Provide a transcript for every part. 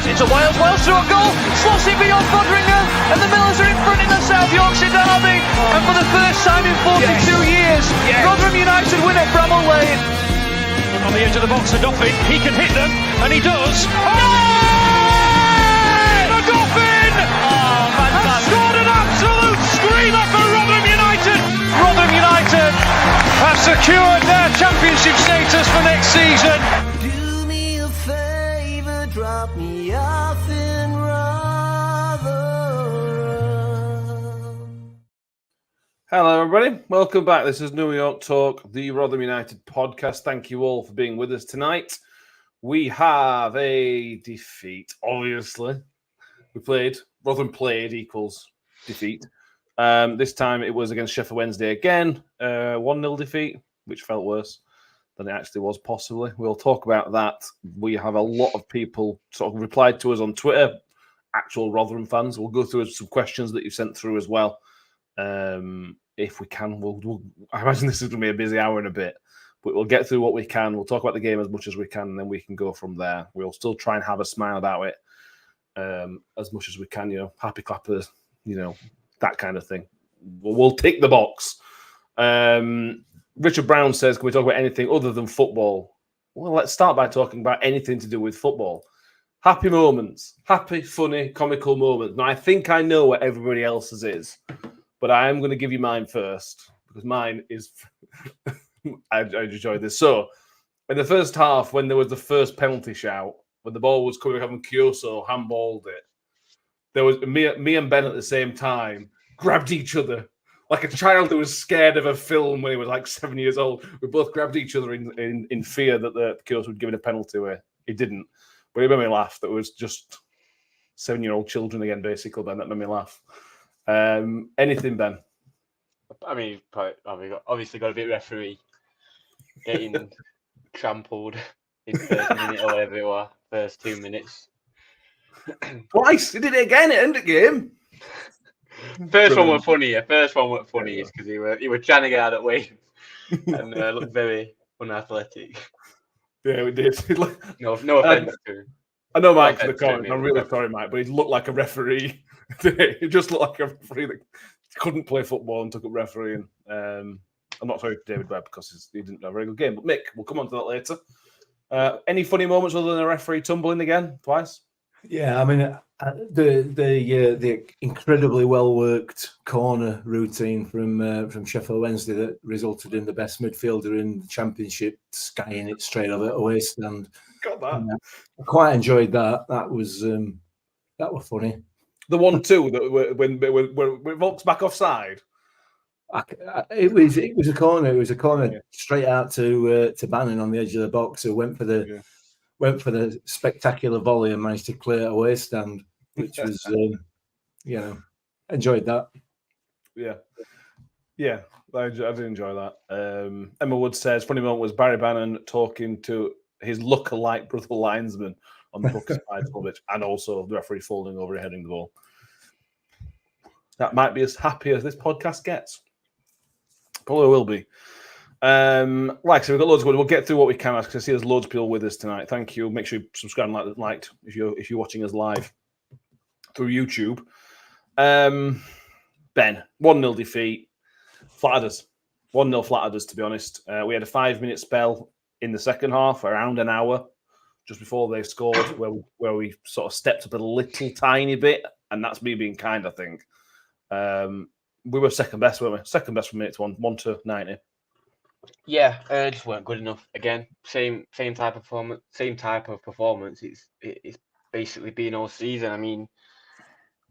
It's a wild through a goal, slots it beyond Fodringer, and the Millers are in front in the South Yorkshire derby. And for the first time in 42 years, Rotherham United win at Bramall Lane. On the edge of the box for Doffin, he can hit them, and he does. The Doffin has scored an absolute screamer for Rotherham United. Rotherham United have secured their championship status for next season. Do me a favour, drop me off in Rotherham. Hello, everybody. Welcome back. This is New York Talk, the Rotherham United podcast. Thank you all for being with us tonight. We have a defeat, obviously. Rotherham played equals defeat. This time it was against Sheffield Wednesday again. 1-0 defeat, which felt worse than it actually was possibly. We'll talk about that. We have a lot of people sort of replied to us on Twitter, actual Rotherham fans. We'll go through some questions that you've sent through as well. If we can, I imagine this is going to be a busy hour and a bit, but we'll get through what we can. We'll talk about the game as much as we can, and then we can go from there. We'll still try and have a smile about it as much as we can, happy clappers, that kind of thing. We'll tick the box. Richard Brown says, can we talk about anything other than football? Well, let's start by talking about anything to do with football. Happy moments, happy, funny, comical moments. Now, I think I know what everybody else's is, but I am going to give you mine first, because mine is... I enjoyed this. So, in the first half, when there was the first penalty shout, when the ball was coming up and Kyoso handballed it, there was me and Ben at the same time grabbed each other like a child who was scared of a film when he was like 7 years old. We both grabbed each other in fear that the Kyoso would give it a penalty where he didn't. But it made me laugh. That was just 7-year-old children again, basically, Ben. That made me laugh. Anything, Ben? I mean, obviously got a bit referee getting trampled in 30 minutes or whatever it was, first 2 minutes. Twice! He did it again at the end of the game. First one was funny because he were trying to get out of the way and looked very unathletic. Yeah, we did. No offense to him. I know Mike's in the comments. I'm really sorry, Mike, but he looked like a referee. He just looked like a referee that couldn't play football and took up refereeing. I'm not sorry for David Webb because he didn't have a very good game. But Mick, we'll come on to that later. Any funny moments other than a referee tumbling again twice? Yeah, I mean the incredibly well worked corner routine from Sheffield Wednesday that resulted in the best midfielder in the Championship skying it straight over away stand. Got that. I quite enjoyed that. That was funny. The 1-2 that when Volk's back offside. It was a corner. It was a corner straight out to Bannon on the edge of the box, who went for the spectacular volley and managed to clear a away stand, which was enjoyed that. Yeah, I did enjoy that. Emma Wood says funny moment was Barry Bannon talking to his look-alike brother linesman on the Booker side of it, and also the referee falling over and heading the ball. That might be as happy as this podcast gets. Probably will be. Like I said, we've got loads of good. We'll get through what we can because I see there's loads of people with us tonight. Thank you. Make sure you subscribe and like if you're watching us live through YouTube. Ben, 1-0 defeat. Flattered us. 1-0 flattered us, to be honest. We had a 5-minute spell in the second half, around an hour, just before they scored, where we sort of stepped up a little tiny bit, and that's me being kind, I think. We were second best, weren't we? Second best from minutes 1 to 90. Yeah, just weren't good enough. Again, same type of performance. It's basically been all season. I mean,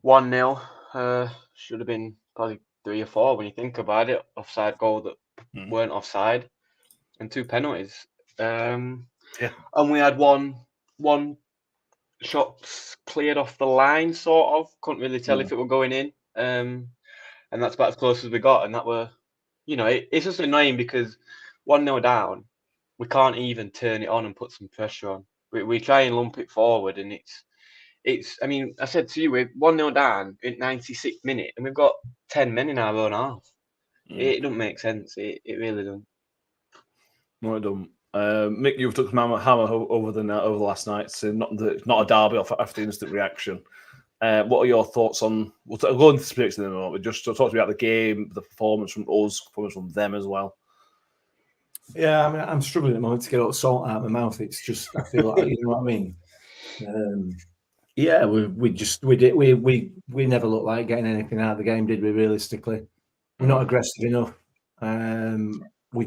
1-0 should have been probably 3 or 4 when you think about it. Offside goal that weren't offside, and 2 penalties. And we had one shot cleared off the line, sort of. Couldn't really tell if it were going in. And that's about as close as we got. And that were, it's just annoying because 1-0 down, we can't even turn it on and put some pressure on. We try and lump it forward, and it's. I mean, I said to you, we're 1-0 down in 96th minute, and we've got 10 men in our own half. It doesn't make sense. It really doesn't. No, it don't. Mick, you've took hammer over the last night. So not a derby after the instant reaction. What are your thoughts on? We'll go into specifics in a moment. Just to talk about the game, the performance from us, performance from them as well. Yeah, I mean, I'm struggling at the moment to get all the salt out of my mouth. It's just, I feel like, you know what I mean. Yeah, we never looked like getting anything out of the game, did we? Realistically, we're not aggressive enough. We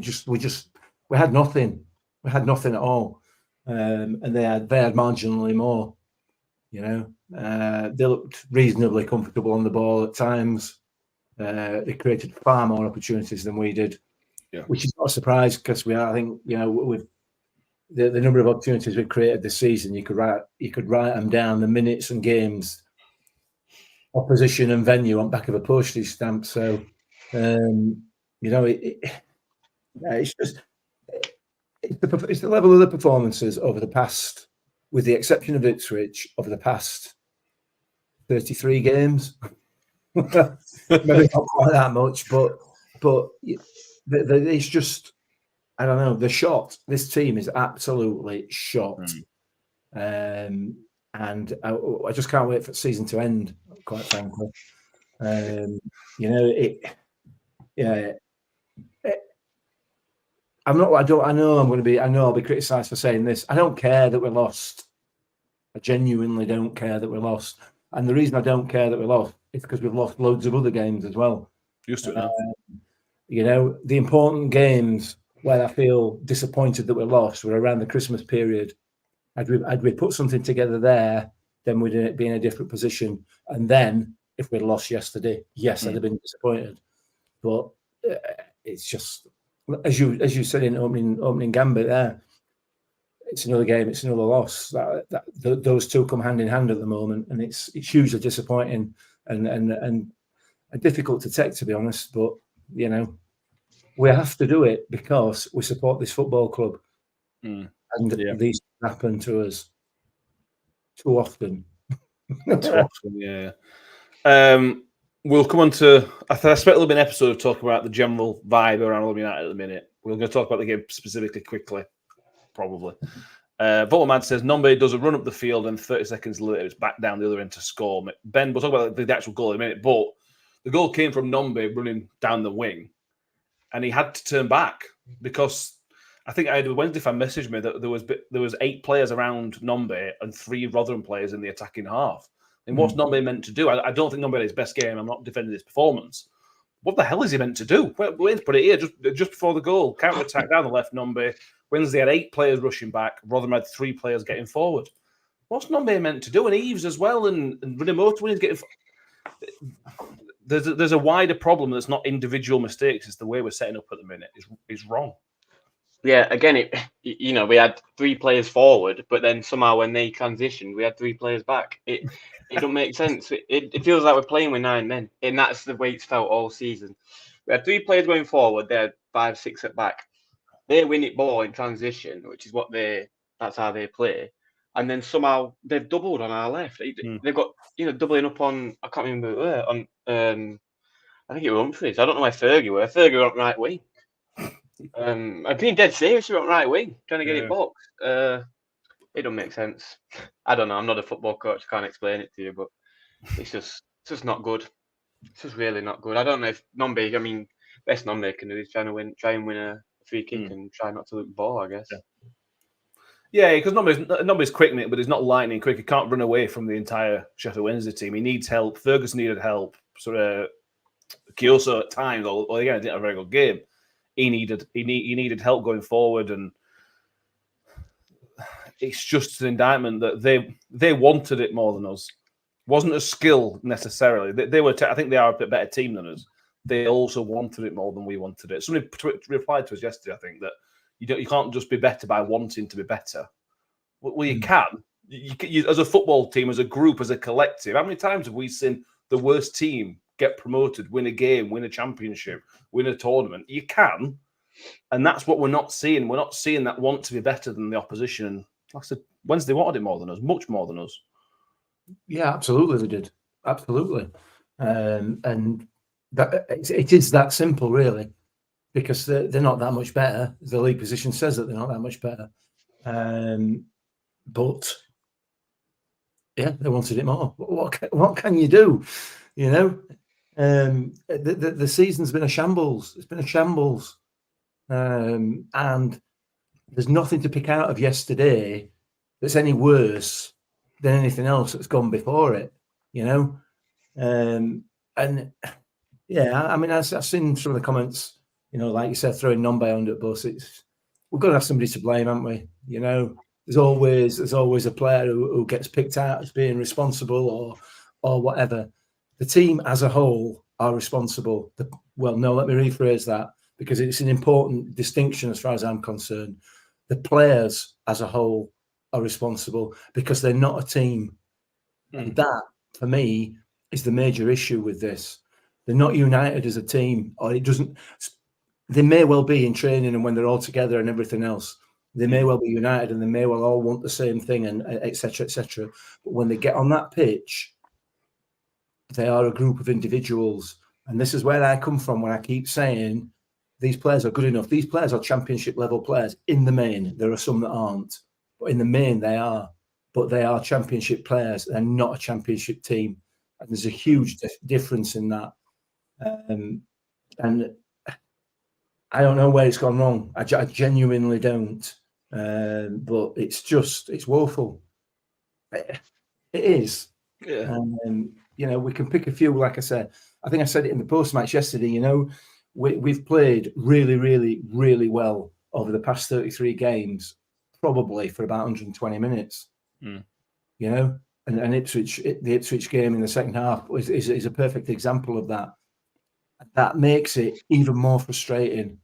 had nothing. We had nothing at all, and they had marginally more. You know, they looked reasonably comfortable on the ball at times. They created far more opportunities than we did, which is not a surprise because I think, you know, with the number of opportunities we've created this season, you could write them down, the minutes and games, opposition and venue on back of a postage stamp. So, you know, it's just it's the level of the performances over the past, with the exception of Ipswich, over the past 33 games. Maybe not quite that much, but it's just, I don't know, the shot. This team is absolutely shot. And I just can't wait for the season to end, quite frankly. You know, I know I'll be criticised for saying this. I don't care that we're lost. I genuinely don't care that we're lost. And the reason I don't care that we're lost is because we've lost loads of other games as well. Used to it now. You know, the important games where I feel disappointed that we're lost were around the Christmas period. Had we put something together there, then we'd be in a different position. And then, if we'd lost yesterday, yes, I'd have been disappointed. But it's just, as you said in opening gambit there, it's another game, it's another loss. Those two come hand in hand at the moment, and it's hugely disappointing and difficult to take, to be honest. But you know, we have to do it because we support this football club, and these happen to us too often. Yeah. We'll come on to. I expect there'll be an episode of talking about the general vibe around Rugby United at the minute. We're going to talk about the game specifically quickly, probably. Volomad says Nombe does a run up the field and 30 seconds later it's back down the other end to score. Ben, we'll talk about the actual goal in a minute, but the goal came from Nombe running down the wing, and he had to turn back because I think I had a Wednesday fan message me that there was 8 players around Nombe and 3 Rotherham players in the attacking half. And what's Nombe meant to do? I don't think Nombe had his best game. I'm not defending his performance. What the hell is he meant to do? Wayne's put it here just before the goal. Counter attack down the left. Nombe. Wednesday had 8 players rushing back. Rotherham had 3 players getting forward. What's Nombe meant to do? And Eves as well. And Rinimoto when he's getting. There's a wider problem that's not individual mistakes. It's the way we're setting up at the minute is wrong. Yeah, again, we had 3 players forward, but then somehow when they transitioned, we had 3 players back. It don't make sense. It feels like we're playing with 9 men, and that's the way it's felt all season. We had 3 players going forward. They had 5, 6 at back. They win it ball in transition, which is that's how they play. And then somehow they've doubled on our left. They've got doubling up on, I can't remember where, on I think it was Humphreys. I don't know where Fergie were. Fergie on right wing. I'm being dead serious. You're on right wing, trying to get it boxed. It don't make sense. I don't know. I'm not a football coach. I can't explain it to you, but it's just not good. It's just really not good. I don't know if Nombe. I mean, best Nombe can do is try and win a free kick and try not to look the ball, I guess. Yeah, because Nombe's quick, mate, but he's not lightning quick. He can't run away from the entire Sheffield Wednesday team. He needs help. Ferguson needed help. Sort of Kioso at times, or again, didn't have a very good game. He needed help going forward, and it's just an indictment that they wanted it more than us. Wasn't a skill necessarily. They were. I think they are a bit better team than us. They also wanted it more than we wanted it. Somebody replied to us yesterday, I think, that you can't just be better by wanting to be better. Well, you can. You, as a football team, as a group, as a collective, how many times have we seen the worst team get promoted, win a game, win a championship, win a tournament? You can, and that's what we're not seeing. We're not seeing that want to be better than the opposition. And like I said, Wednesday wanted it more than us, much more than us. Yeah, absolutely, they did. Absolutely, and that it is that simple, really. because they're not that much better. The league position says that they're not that much better. But yeah, they wanted it more. What can you do? You know, the season's been a shambles. It's been a shambles, and there's nothing to pick out of yesterday that's any worse than anything else that's gone before it. You know, and yeah, I mean, I've seen some of the comments. You know, like you said, throwing Nombe under the bus. We've got to have somebody to blame, haven't we? You know, there's always a player who gets picked out as being responsible or whatever. The team as a whole are responsible. Well, no, let me rephrase that, because it's an important distinction as far as I'm concerned. The players as a whole are responsible because they're not a team. And that, for me, is the major issue with this. They're not united as a team, or it doesn't. They may well be in training and when they're all together and everything else. They may well be united and they may well all want the same thing, and etc. etc. But when they get on that pitch, they are a group of individuals. And this is where I come from when I keep saying these players are good enough. These players are championship level players in the main. There are some that aren't, but in the main they are. But they are championship players. They're not a championship team. And there's a huge difference in that. And I don't know where it's gone wrong. I genuinely don't. But it's woeful. It is. Yeah. You know, we can pick a few, like I said. I think I said it in the post-match yesterday, you know, we've played really, really, really well over the past 33 games, probably for about 120 minutes. You know, and the Ipswich game in the second half is a perfect example of that. That makes it even more frustrating,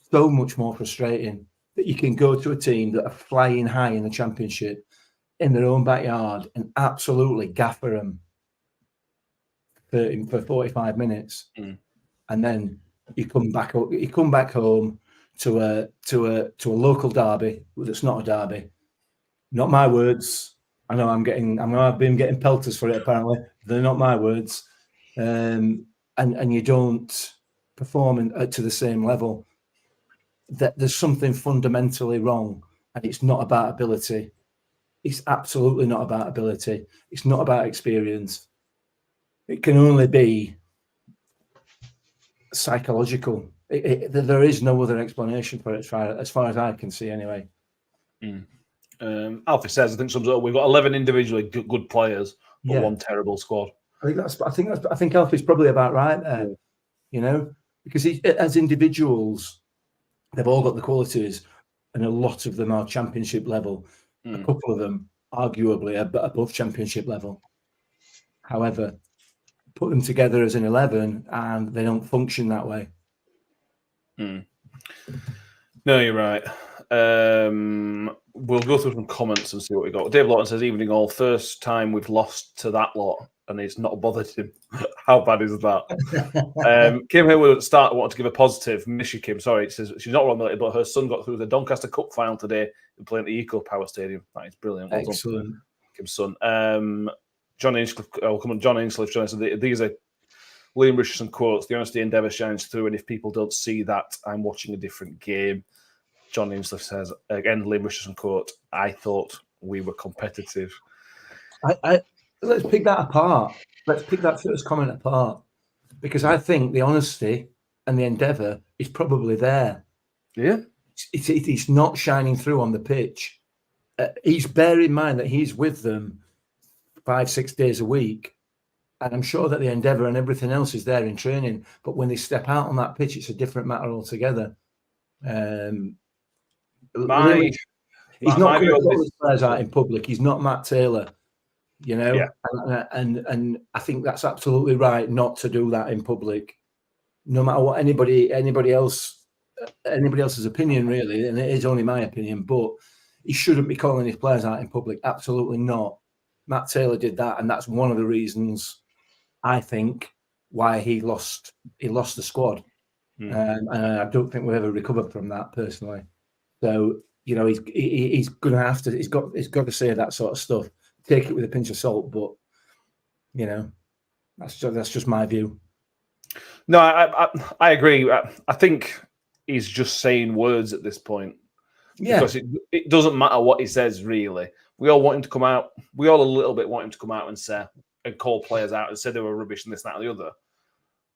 so much more frustrating, that you can go to a team that are flying high in the Championship in their own backyard and absolutely gaffer them for 45 minutes, and then you come back home to a local derby that's not a derby. Not my words. I know I've been getting pelters for it. Apparently, they're not my words. And you don't perform to the same level. That there's something fundamentally wrong, and it's not about ability. It's absolutely not about ability. It's not about experience. It can only be psychological. There is no other explanation for it, as far as I can see, anyway. Alfie says, I think sums it up. We've got 11 individually good players, but one terrible squad. I think Alfie's probably about right there. You know, because as individuals, they've all got the qualities, and a lot of them are championship level. A couple of them, arguably, are above championship level. However, put them together as an 11, and they don't function that way. No, you're right. We'll go through some comments and see what we got. Dave Lawton says, "Evening all. First time we've lost to that lot, and it's not bothered him." How bad is that? Kim here will start. Want to give a positive. Miss you, Kim. Sorry, it says she's not wrong, but her son got through the Doncaster Cup final today and playing at the Eco Power Stadium. That is brilliant. Well Excellent. done, Kim's son. John Hinchcliffe. John Hinchcliffe. Said these are Liam Richardson quotes. The honesty endeavour shines through, and if people don't see that, I'm watching a different game. John Hinchcliffe says, again, Liam Richardson quote, I thought we were competitive. Let's pick that apart. Let's pick that first comment apart, because I think the honesty and the endeavour is probably there. Yeah. It's not shining through on the pitch. He's bear in mind that he's with them 5-6 days a week, and I'm sure that the endeavour and everything else is there in training. But when they step out on that pitch, it's a different matter altogether. He's not going to put his players out in public. He's not Matt Taylor, you know. Yeah. And I think that's absolutely right not to do that in public, no matter what anybody else's opinion, really. And it is only my opinion, but he shouldn't be calling his players out in public. Absolutely not. Matt Taylor did that, and that's one of the reasons I think why he lost the squad. And I don't think we've ever recovered from that personally. So, you know, he's going to have to. He's got to say that sort of stuff. Take it with a pinch of salt, but you know, that's just my view. No, I agree. I think is just saying words at this point. Yeah. Because it doesn't matter what he says, really. We all want him to come out. We all a little bit want him to come out and say and call players out and say they were rubbish and this, that, and the other.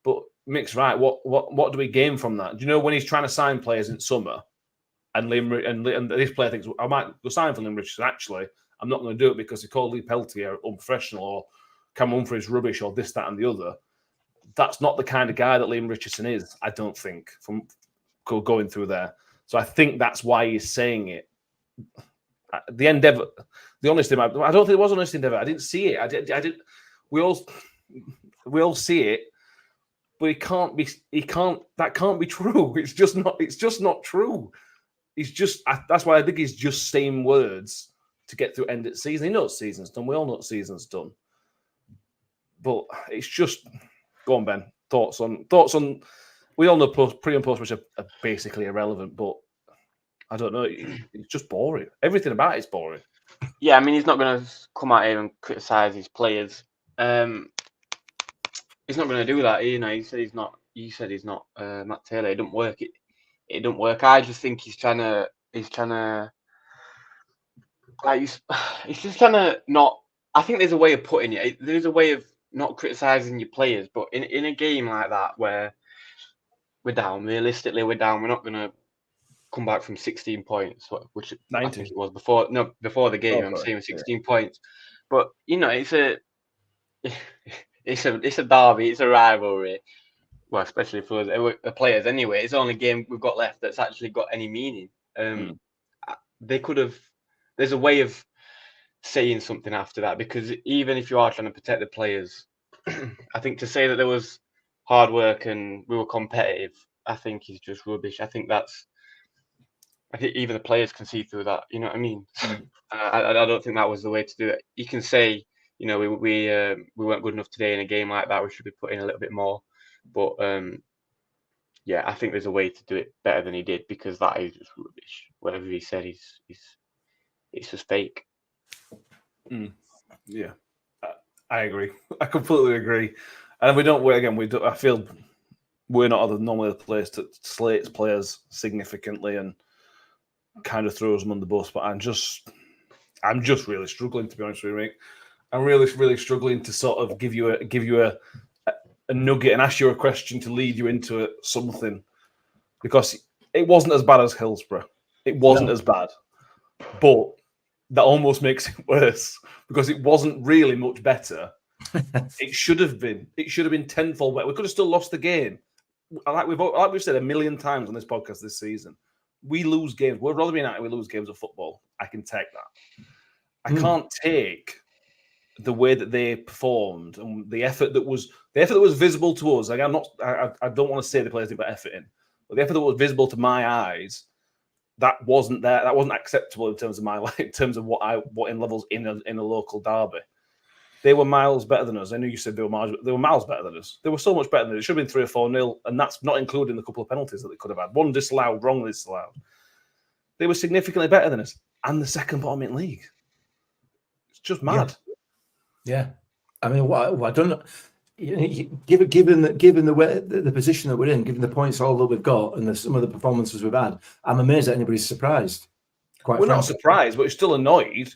But Mick's right. What do we gain from that? Do you know when he's trying to sign players in summer, and this player thinks I might go sign for Liam Richardson? Actually, I'm not going to do it because he called Lee Peltier unprofessional or Cameron Humphreys rubbish or this, that, and the other. That's not the kind of guy that Liam Richardson is. I don't think from going through there. So I think that's why he's saying it. The endeavour, the honest endeavour. I don't think it was honest endeavour. I didn't see it. I did. We all see it, but it can't be. That can't be true. It's just not true. That's why I think he's just saying words to get through end of the season. He knows season's done. We all know season's done. But it's just. Go on, Ben. Thoughts on. We all know pre and post, which are basically irrelevant, but I don't know. It's just boring. Everything about it's boring. Yeah, I mean, he's not going to come out here and criticise his players. He's not going to do that. You know, he said he's not. Matt Taylor. It don't work. It don't work. I just think he's trying to. He's just trying to not. I think there's a way of putting it. There's a way of not criticising your players, but in a game like that where we're down, realistically, we're down. We're not going to come back from 16 points, which 90. I think it was before the game. I'm saying 16 points, but you know, it's a derby, it's a rivalry. Well, especially for the players anyway. It's the only game we've got left that's actually got any meaning. They could have. There's a way of saying something after that, because even if you are trying to protect the players, I think to say that there was hard work and we were competitive, I think is just rubbish. I think even the players can see through that. You know what I mean? I don't think that was the way to do it. You can say, you know, we weren't good enough today in a game like that. We should be putting a little bit more. But yeah, I think there's a way to do it better than he did, because that is just rubbish. Whatever he said it's just fake. Yeah, I agree. I completely agree. And we don't. I feel we're not normally the place to slate players significantly and kind of throws them on the bus. But I'm just really struggling, to be honest with you, Rick. I'm really, really struggling to sort of give you a nugget and ask you a question to lead you into something, because it wasn't as bad as Hillsborough. It wasn't as bad, but that almost makes it worse because it wasn't really much better. It should have been. It should have been tenfold better. We could have still lost the game. Like we've said a million times on this podcast this season, we lose games. We're Rotherham United. We lose games of football. I can take that. I can't take the way that they performed and the effort that was visible to us. Like I don't want to say the players didn't put effort in, but the effort that was visible to my eyes, that wasn't there. That wasn't acceptable in terms of my life, in terms of what in levels in a local derby. They were miles better than us. I know you said they were miles better than us. They were so much better than us. It should have been 3 or 4-0, and that's not including the couple of penalties that they could have had. One disallowed, wrongly disallowed. They were significantly better than us, and the second bottom in league. It's just mad. Yeah. I mean, I don't know. Given the way the position that we're in, given the points all that we've got, and some of the performances we've had, I'm amazed that anybody's surprised. We're not surprised, but we're still annoyed.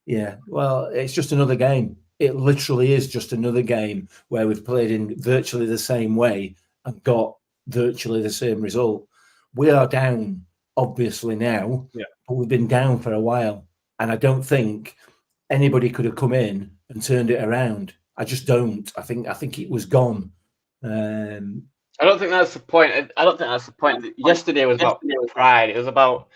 Yeah, well, it's just another game. It literally is just another game where we've played in virtually the same way and got virtually the same result. We are down, obviously, now, but we've been down for a while. And I don't think anybody could have come in and turned it around. I just don't. I think it was gone. I don't think that's the point. I don't think that's the point. Yesterday was about pride. It was about...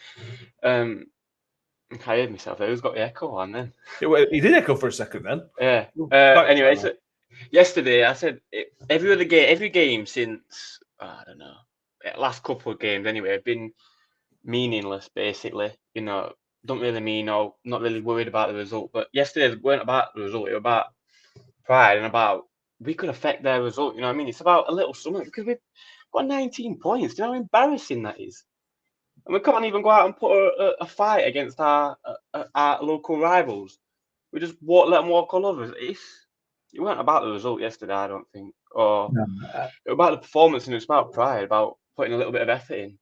I heard myself there. Who's got the echo on then? He did echo for a second then. Yeah. Anyway, so yesterday I said every game since I don't know, last couple of games anyway have been meaningless basically. You know, don't really mean or not really worried about the result. But yesterday weren't about the result. It was about pride and about we could affect their result. You know what I mean? It's about a little something because we've got 19 points. Do you know how embarrassing that is? And we can't even go out and put a fight against our local rivals. We just let them walk all over us. It weren't about the result yesterday, I don't think. Or it was about the performance, and it's about pride, about putting a little bit of effort in.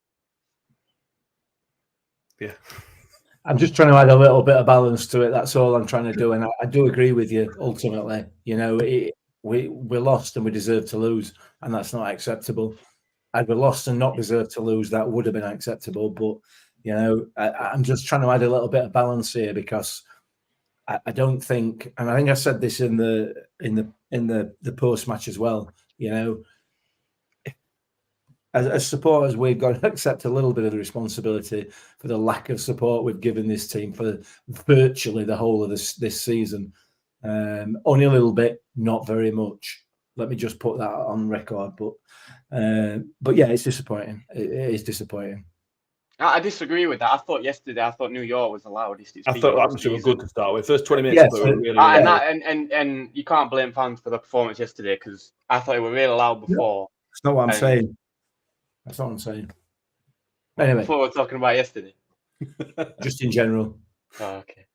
Yeah. I'm just trying to add a little bit of balance to it. That's all I'm trying to do. And I do agree with you, ultimately. You know, we're lost and we deserve to lose. And that's not acceptable. Had we lost and not deserved to lose, that would have been acceptable. But, you know, I'm just trying to add a little bit of balance here because I don't think, and I think I said this in the post match as well, you know, as supporters, we've got to accept a little bit of the responsibility for the lack of support we've given this team for virtually the whole of this season. Only a little bit, not very much. Let me just put that on record. But yeah, it's disappointing. It is disappointing. I disagree with that. I thought New York was the loudest. I thought the atmosphere was good to start with. First 20 minutes, Yes, were really, really and you can't blame fans for the performance yesterday because I thought it were really loud before. That's not what I'm saying. That's not what I'm saying. Anyway, before we were talking about yesterday, just in general. Oh, okay.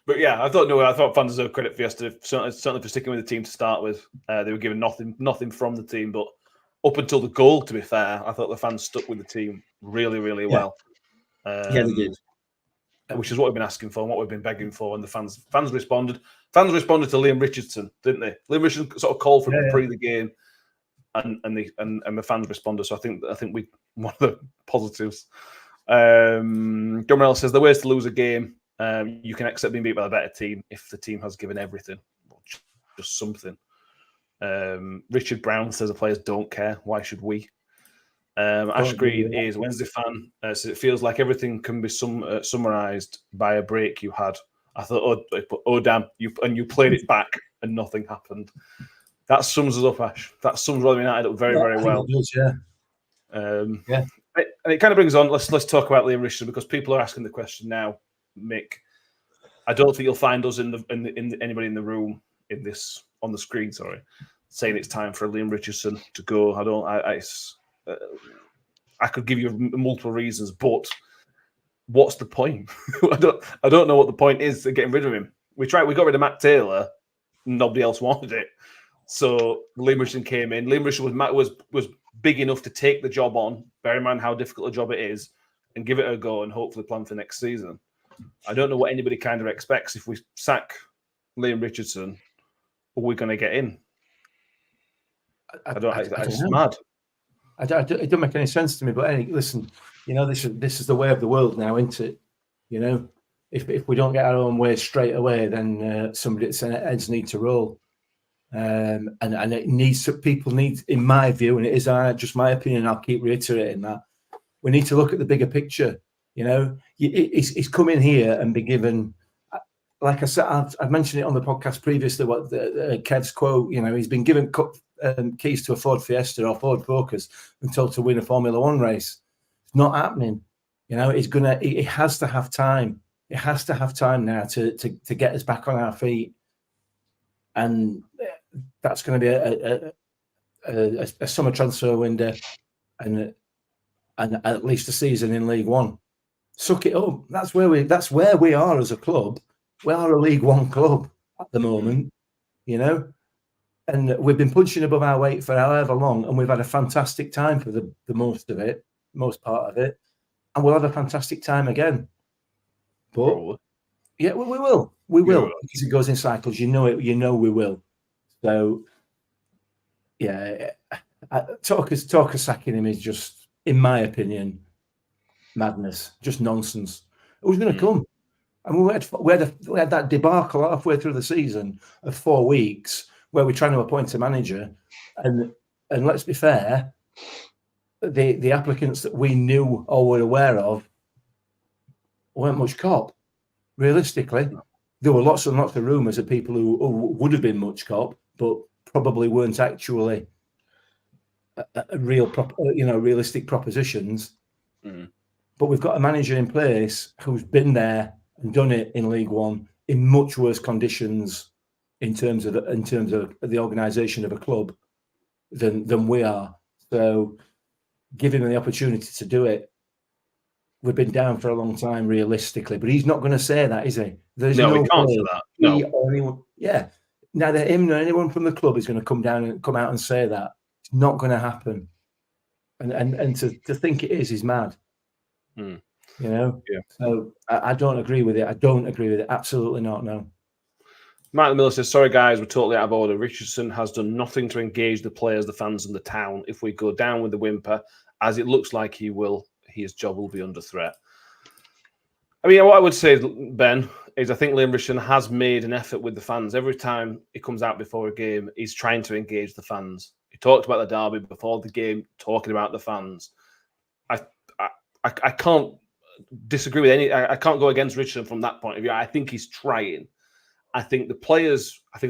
But yeah, I thought fans deserve credit for yesterday, certainly for sticking with the team to start with. They were given nothing from the team, but up until the goal, to be fair, I thought the fans stuck with the team really, really well. Yeah, they did. Which is what we've been asking for and what we've been begging for, and the fans responded. Fans responded to Liam Richardson, didn't they? Liam Richardson sort of called for him pre the game, and the fans responded. So I think we one of the positives. John Morell says the ways to lose a game. You can accept being beat by a better team if the team has given everything, or just something. Richard Brown says the players don't care. Why should we? Ash Green is a Wednesday fan. Says it feels like everything can be summarised by a break you had. I thought, oh damn, you played it back and nothing happened. That sums us up, Ash. That sums Rotherham United up very, very well. It does, yeah. And it kind of brings on. Let's talk about Liam Richardson because people are asking the question now, Mick. I don't think you'll find us in anybody in the room on the screen. Sorry, saying it's time for Liam Richardson to go. I could give you multiple reasons, but what's the point? I don't know what the point is to getting rid of him. We got rid of Matt Taylor. Nobody else wanted it. So Liam Richardson came in. Liam Richardson was big enough to take the job on, bear in mind how difficult a job it is, and give it a go and hopefully plan for next season. I don't know what anybody kind of expects. If we sack Liam Richardson, are we going to get in? It's mad. It doesn't make any sense to me. But listen, you know, this is the way of the world now, isn't it? You know, if we don't get our own way straight away, then somebody's heads need to roll. And people need, in my view, and it is just my opinion, I'll keep reiterating that, we need to look at the bigger picture. You know, he's come in here and be given, like I said, I've mentioned it on the podcast previously, what Kev's quote, you know, he's been given keys to a Ford Fiesta or Ford Focus and told to win a Formula One race. It's not happening. You know, it has to have time. It has to have time now to get us back on our feet. And that's going to be a summer transfer window and at least a season in League One. Suck it up. That's where we are as a club. We are a League One club at the moment, you know, and we've been punching above our weight for however long, and we've had a fantastic time for the most part of it, and we'll have a fantastic time again. But yeah, we will because it goes in cycles. You know it. You know we will. So yeah, talk of sacking him is just, in my opinion, madness, just nonsense. Who's going to come? I mean, we had that debacle halfway through the season of 4 weeks where we're trying to appoint a manager, and let's be fair, the applicants that we knew or were aware of weren't much cop. Realistically, there were lots and lots of rumours of people who would have been much cop, but probably weren't actually realistic propositions. Mm. But we've got a manager in place who's been there and done it in League One in much worse conditions in terms of the organisation of a club than we are. So giving him the opportunity to do it. We've been down for a long time, realistically, but he's not going to say that, is he? There's no, he can't say that. No. Neither him nor anyone from the club is going to come out and say that. It's not going to happen. and to think it is mad. Mm. You know. Yeah. So I don't agree with it. I don't agree with it. Absolutely not. No. Martin Miller says, sorry guys, we're totally out of order. Richardson has done nothing to engage the players, the fans, and the town. If we go down with the whimper, as it looks like he will, his job will be under threat. I mean, what I would say, Ben, is I think Liam Richardson has made an effort with the fans. Every time he comes out before a game, he's trying to engage the fans. He talked about the derby before the game, talking about the fans. I can't disagree with any. I can't go against Richardson from that point of view. I think he's trying. I think a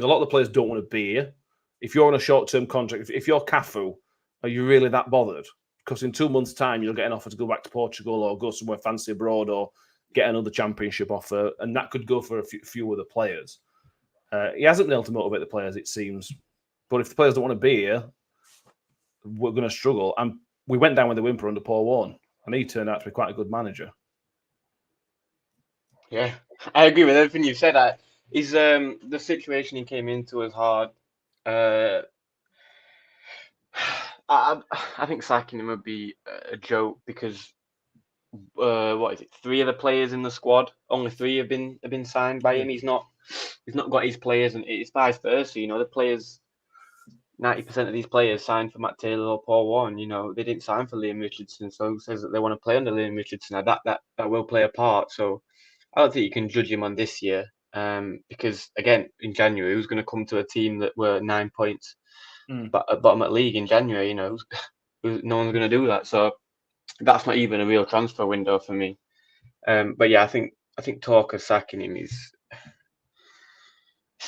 lot of the players don't want to be here. If you're on a short-term contract, if you're Cafu, are you really that bothered? Because in 2 months' time, you'll get an offer to go back to Portugal or go somewhere fancy abroad or get another championship offer, and that could go for a few other players. He hasn't been able to motivate the players, it seems. But if the players don't want to be here, we're going to struggle. And we went down with the whimper under Paul Warne, and he turned out to be quite a good manager. Yeah, I agree with everything you said. The situation he came into was hard. I think sacking him would be a joke because what is it? 3 of the players in the squad, only 3 have been signed by him. He's not got his players, and it's vice versa. You know, the players, 90% of these players signed for Matt Taylor or Paul Warne. You know, they didn't sign for Liam Richardson. So who says that they want to play under Liam Richardson? That will play a part. So I don't think you can judge him on this year. Because again, in January, who's going to come to a team that were 9 points but at bottom of the league in January? You know, no one's going to do that. So that's not even a real transfer window for me. But yeah, I think talk of sacking him is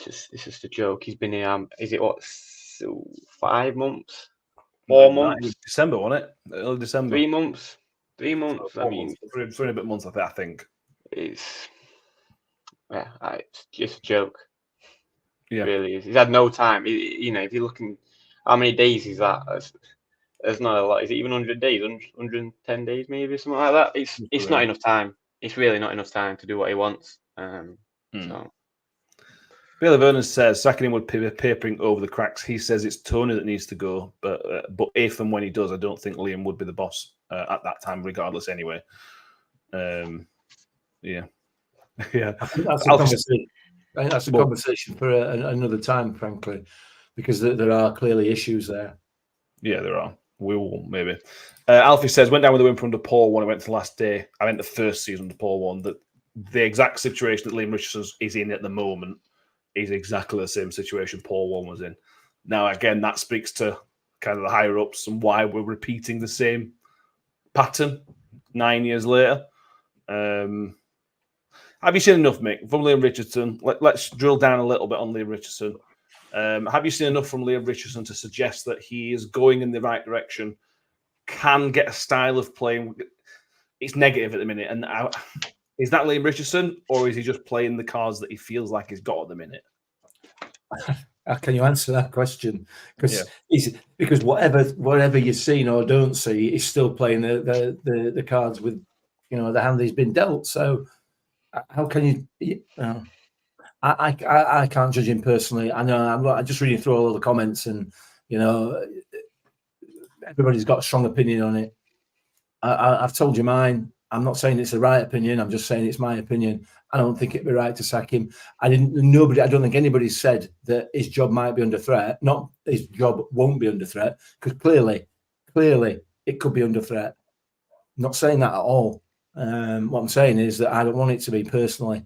it's just a joke. He's been here. Is it 5 months? 4 months? December, wasn't it? Early December. 3 months. 3 months. I mean, 3 and a bit months. I think it's just a joke. Yeah, it really is. He's had no time. You know, if you're looking, how many days is that? There's not a lot. Is it even 100 days? 110 days, maybe something like that. It's not enough time. It's really not enough time to do what he wants. So. Billy Vernon says sacking him would be papering over the cracks. He says it's Tony that needs to go, but if and when he does, I don't think Liam would be the boss at that time, regardless. Anyway, yeah. I think that's a conversation. I think that's a conversation for another time, frankly, because there are clearly issues there. Yeah, there are. We will, maybe. Alfie says, went down with the whimper under Paul when I went to the last day. I went the first season under Paul Warne. That the exact situation that Liam Richardson is in at the moment is exactly the same situation Paul Warne was in. Now, again, that speaks to kind of the higher-ups and why we're repeating the same pattern 9 years later. Have you seen enough, Mick, from Liam Richardson? Let's drill down a little bit on Liam Richardson. Have you seen enough from Liam Richardson to suggest that he is going in the right direction, can get a style of playing? It's negative at the minute. And is that Liam Richardson, or is he just playing the cards that he feels like he's got at the minute? Can you answer that question? Because whatever you've seen or don't see, he's still playing the cards with, the hand he's been dealt. So how can you? I can't judge him personally. I know I'm just reading through all the comments, and everybody's got a strong opinion on it. I've told you mine. I'm not saying it's the right opinion. I'm just saying it's my opinion. I don't think it'd be right to sack him. I don't think anybody said that his job might be under threat. Not his job won't be under threat, because clearly it could be under threat. I'm not saying that at all. What I'm saying is that I don't want it to be personally.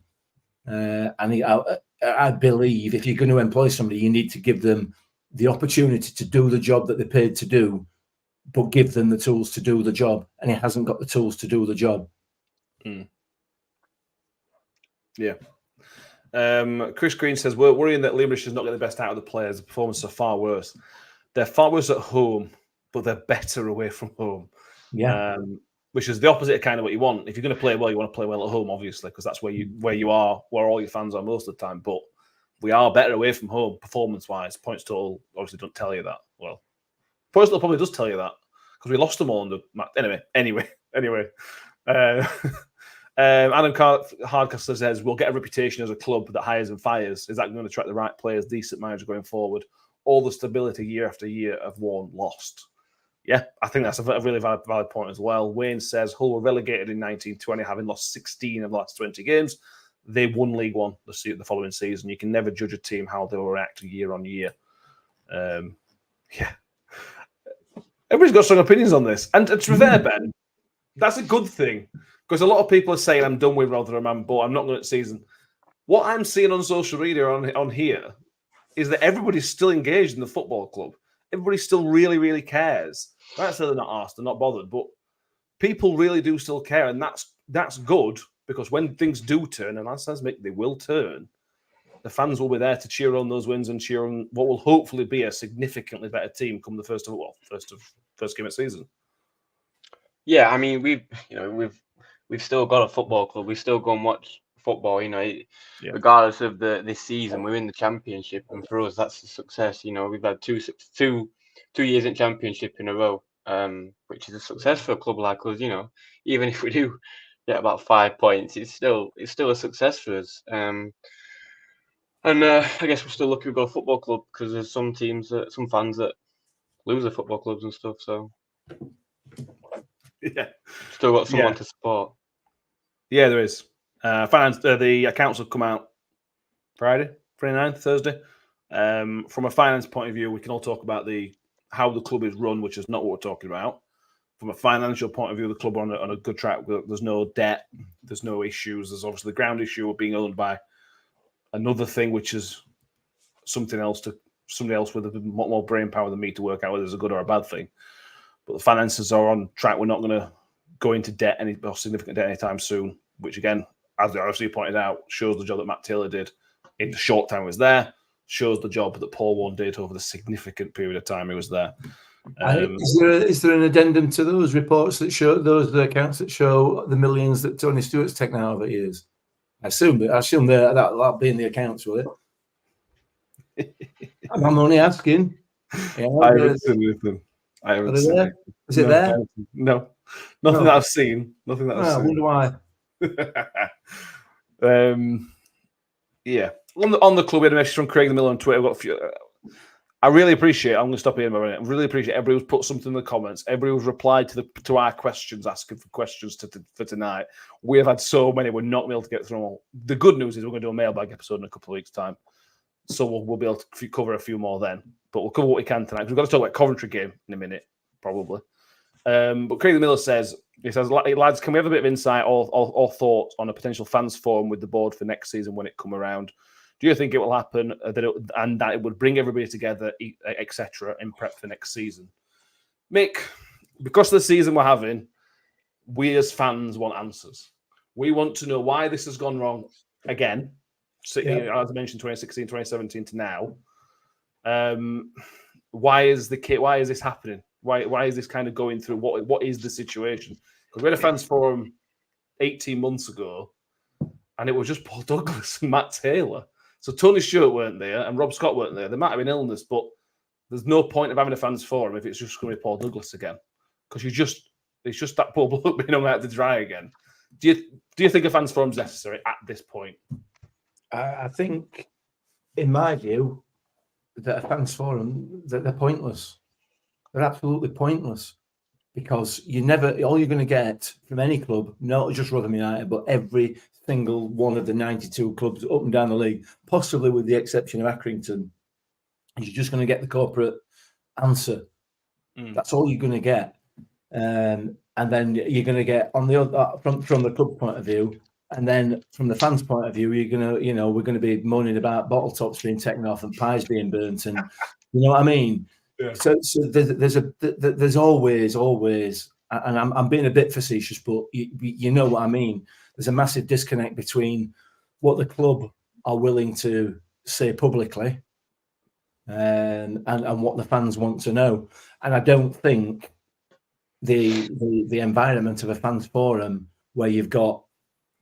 I believe if you're going to employ somebody, you need to give them the opportunity to do the job that they're paid to do, but give them the tools to do the job. And he hasn't got the tools to do the job. Yeah. Chris Green says, we're worrying that Liam Richardson's not getting the best out of the players. The performances are far worse. They're far worse at home, but they're better away from home. Yeah. Which is the opposite of kind of what you want. If you're going to play well, you want to play well at home, obviously, because that's where you are, where all your fans are most of the time. But we are better away from home, performance-wise. Points total obviously don't tell you that. Well, points total probably does tell you that, because we lost them all under. Anyway. Adam Hardcastle says, we'll get a reputation as a club that hires and fires. Is that going to attract the right players, decent manager going forward? All the stability year after year of Warne lost. Yeah, I think that's a really valid point as well. Wayne says Hull were relegated in 1920, having lost 16 of the last 20 games. They won League One the following season. You can never judge a team how they will react year on year. Yeah. Everybody's got strong opinions on this. And to be fair, Ben, that's a good thing. Because a lot of people are saying, I'm done with Rotherham, I'm not going to season. What I'm seeing on social media on here is that everybody's still engaged in the football club. Everybody still really, really cares. That's they're not asked, they're not bothered, but people really do still care, and that's good because when things do turn, and as says Mick, they will turn, the fans will be there to cheer on those wins and cheer on what will hopefully be a significantly better team come the first game of season. Yeah, I mean we've still got a football club. We still go and watch football. Regardless of this season, we're in the Championship, and for us that's a success. We've had two years in Championship in a row, which is a success for a club like us. Even if we do get about 5 points, it's still a success for us. And I guess we're still lucky we've got a football club because there's some teams, some fans that lose their football clubs and stuff. So yeah, still got someone to support. Yeah, there is. The accounts will come out Friday, 29th, Thursday. From a finance point of view, we can all talk about how the club is run, which is not what we're talking about. From a financial point of view, the club are on a good track. There's no debt. There's no issues. There's obviously the ground issue of being owned by another thing, which is somebody else with a bit more brain power than me to work out whether it's a good or a bad thing. But the finances are on track. We're not going to go into debt or significant debt anytime soon, which again, as you pointed out, shows the job that Matt Taylor did in the short time he was there, shows the job that Paul Warne did over the significant period of time he was there. Is there an addendum to those reports that show the accounts that show the millions that Tony Stewart's taken out over the years? I assume that'll be in the accounts, will it? I'm only asking. I haven't seen anything. Is it there? No, nothing that I've seen. Nothing that I've seen. I wonder why. Yeah. On the club, we had a message from Craig the Miller on Twitter. I've got a few. I really appreciate. I'm going to stop here in a minute. I really appreciate everybody who's put something in the comments. Everybody who's replied to our questions, asking for questions for tonight. We have had so many. We're not able to get through them all. The good news is we're going to do a mailbag episode in a couple of weeks' time, so we'll be able to cover a few more then. But we'll cover what we can tonight. We've got to talk about Coventry game in a minute, probably. But Craig the Miller says, lads, can we have a bit of insight or thoughts on a potential fans forum with the board for next season when it come around? Do you think it will happen that it would bring everybody together, etc., in prep for next season? Mick, because of the season we're having, we as fans want answers. We want to know why this has gone wrong again. So, as I mentioned, 2016, 2017 to now. Why is this happening? Why is this kind of going through? What is the situation? Because we had a fans forum 18 months ago, and it was just Paul Douglas and Matt Taylor. So Tony Stewart weren't there, and Rob Scott weren't there. There might have been illness, but there's no point of having a fans forum if it's just going to be Paul Douglas again, because it's just that poor bloke being on out to dry again. Do you think a fans forum is necessary at this point? I think, in my view, that a fans forum they're pointless. They're absolutely pointless because all you're going to get from any club, not just Rotherham United, but every single one of the 92 clubs up and down the league, possibly with the exception of Accrington, you're just going to get the corporate answer. That's all you're going to get. And then you're going to get on the other from the club point of view, and then from the fans' point of view, we're going to be moaning about bottle tops being taken off and pies being burnt, and you know what I mean. Yeah. So there's always, and I'm being a bit facetious, but you know what I mean. There's a massive disconnect between what the club are willing to say publicly and what the fans want to know. And I don't think the environment of a fans forum where you've got,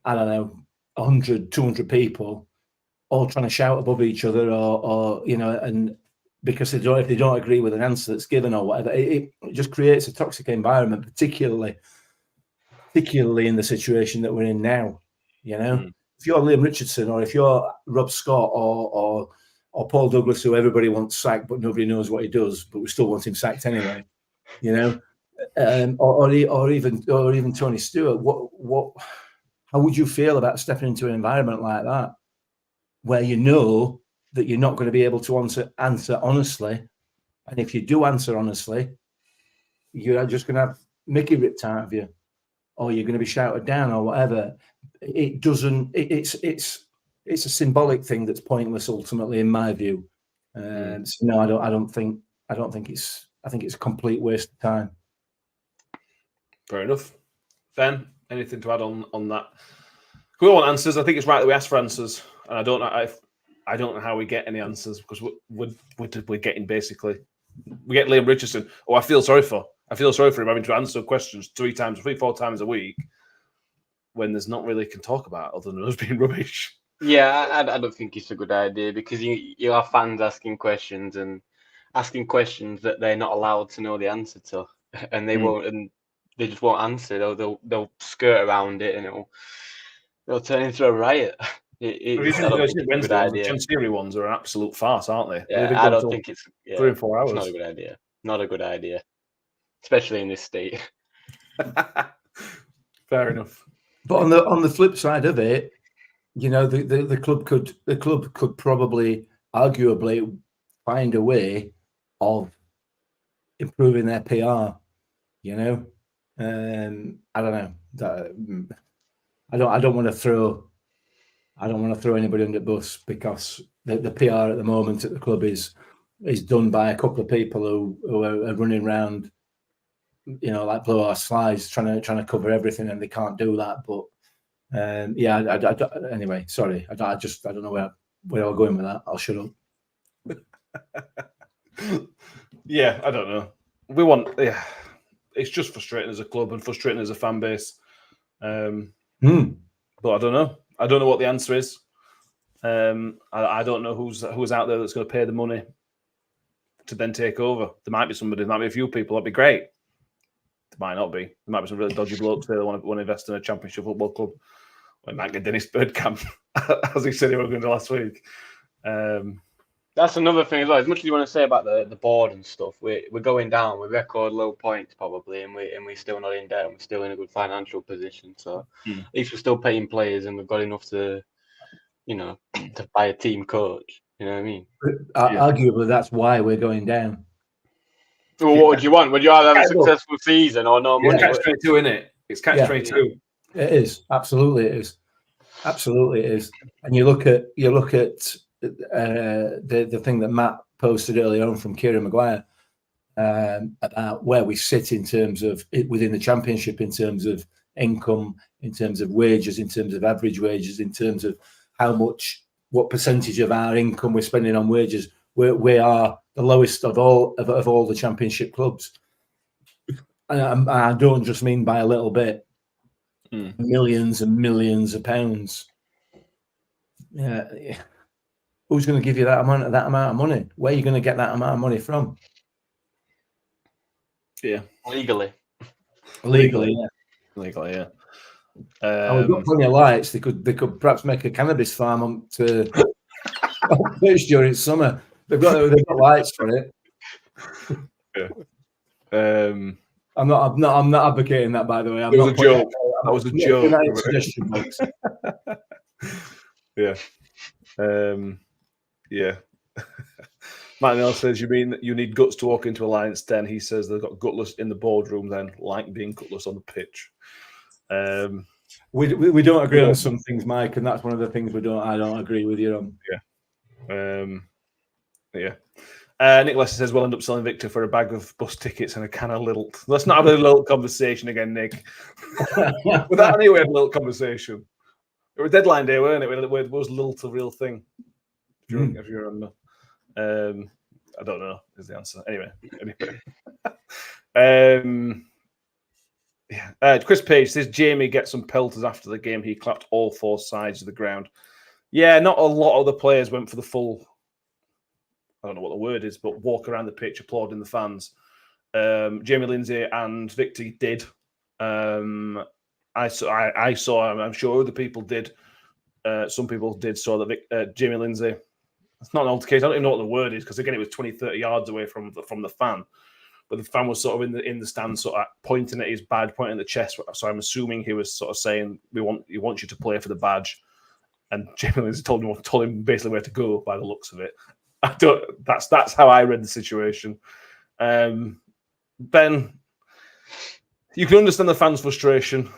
I don't know, 100, 200 people all trying to shout above each other or and because if they don't agree with an answer that's given or whatever, it just creates a toxic environment, particularly in the situation that we're in now. If you're Liam Richardson or if you're Rob Scott or Paul Douglas, who everybody wants sacked but nobody knows what he does, but we still want him sacked anyway. you know, or even Tony Stewart. How would you feel about stepping into an environment like that, where you know that you're not going to be able to answer honestly, and if you do answer honestly, you're just going to have Mickey ripped out of you, or you're going to be shouted down, or whatever. It doesn't. It's a symbolic thing that's pointless ultimately, in my view. So no, I don't think it's. I think it's a complete waste of time. Fair enough. Ben, anything to add on that? We want answers. I think it's right that we ask for answers, and I don't know how we get any answers, because we're getting basically, we get Liam Richardson. Oh, I feel sorry for him having to answer questions 4 times a week when there's not really can talk about other than us being rubbish. Yeah, I don't think it's a good idea, because you have fans asking questions that they're not allowed to know the answer to, and they won't, and they just won't answer. They'll skirt around it, and it'll turn into a riot. I don't think it's a good idea. The Chancery ones are an absolute farce, aren't they? Yeah, I don't think it's 3 and 4 hours. It's not a good idea. Not a good idea, especially in this state. Fair enough. But on the flip side of it, you know, the club could probably arguably find a way of improving their PR. You know, I don't know. I don't want to throw anybody under the bus, because the PR at the moment at the club is done by a couple of people who are running around, you know, like blow-ass flies, trying to cover everything, and they can't do that. But anyway, sorry, I don't know where I'm going with that. I'll shut up. Yeah, I don't know. It's just frustrating as a club and frustrating as a fan base. But I don't know. I don't know what the answer is. I don't know who's out there that's going to pay the money to then take over. There might be somebody. There might be a few people. That'd be great. There might not be. There might be some really dodgy blokes there that want to invest in a Championship football club. Or it might get Dennis Birdcamp, as he said he was going to last week. That's another thing as well. As much as you want to say about the board and stuff, we're going down. We record low points probably, and we're still not in debt. And we're still in a good financial position. So at least we're still paying players, and we've got enough to, you know, to buy a team coach. You know what I mean? Arguably, that's why we're going down. Well, what would you want? Would you rather have a successful season or no money? It's catch-22, isn't it? It's catch-22. It is. Absolutely, it is. Absolutely, it is. And you look at the thing that Matt posted earlier on from Kieran Maguire about where we sit in terms of within the Championship, in terms of income, in terms of wages, in terms of average wages, in terms of what percentage of our income we're spending on wages. We are the lowest of all the Championship clubs, and I don't just mean by a little bit. Millions and millions of pounds. Yeah. Who's going to give you that amount of money? Where are you going to get that amount of money from? Yeah, Legally, yeah. We've got plenty of lights. They could perhaps make a cannabis farm to during summer. They've got lights for it. Yeah. I'm not advocating that, by the way. It was a joke. That was a joke. Yeah. Yeah. Matt Nell says, you mean you need guts to walk into Alliance 10? He says they've got gutless in the boardroom, then like being gutless on the pitch. We don't agree on some things, Mike, and that's one of the things I don't agree with you on. Yeah. Nick Lester says we'll end up selling Victor for a bag of bus tickets and a can of Lilt. Let's not have a little conversation again, Nick. With that, anyway, we had a little conversation. It was deadline day, weren't it? It was Lilt a real thing? If you remember. I don't know is the answer. Anyway. Chris Page says Jamie gets some pelters after the game. He clapped all 4 sides of the ground. Yeah, not a lot of the players went for the full, I don't know what the word is, but walk around the pitch applauding the fans. Jamie Lindsay and Victor did. I saw, I'm sure other people did. Some people did saw that Jamie Lindsay, it's not an altercation. I don't even know what the word is, because again, it was 20, 30 yards away from the fan. but the fan was sort of in the stand, sort of pointing at his badge, pointing at the chest. So I'm assuming he was sort of saying, "We want you to play for the badge." And Jamie Lindsay told him basically where to go by the looks of it. That's how I read the situation. Ben, you can understand the fans' frustration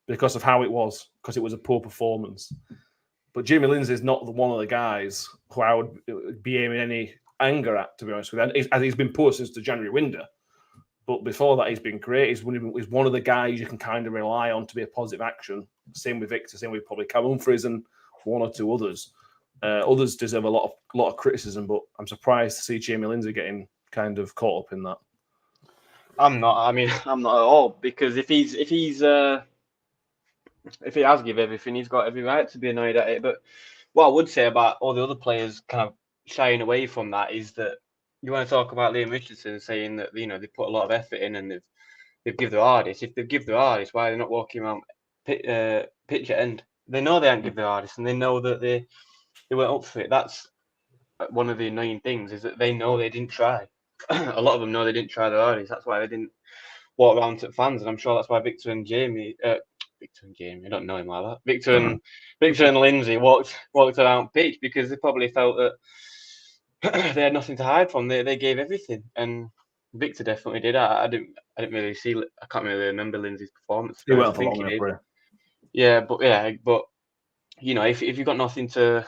because of how it was, because it was a poor performance. But Jamie Lindsay is not one of the guys who I would be aiming any anger at, to be honest with you. And he's been poor since the January window. But before that, he's been great. He's one of the guys you can kind of rely on to be a positive action. Same with Victor, same with probably Cam Humphreys and one or two others. Others deserve a lot of criticism, but I'm surprised to see Jamie Lindsay getting kind of caught up in that. I'm not. I mean, I'm not at all, because if he has give everything, he's got every right to be annoyed at it. But what I would say about all the other players kind of shying away from that is that you want to talk about Liam Richardson saying that, you know, they put a lot of effort in and they've give their hardest. If they've give their hardest, why are they not walking around pitch at end? They know they ain't give their hardest, and they know that they weren't up for it. That's one of the annoying things, is that they know they didn't try. A lot of them know they didn't try their hardest. That's why they didn't walk around to the fans, and I'm sure that's why Victor and Jamie, I don't know him like that. Victor and Lindsay walked around pitch because they probably felt that they had nothing to hide from. They gave everything, and Victor definitely did. I didn't really see. I can't really remember Lindsay's performance. He went for long enough. Yeah, but you know, if you've got nothing to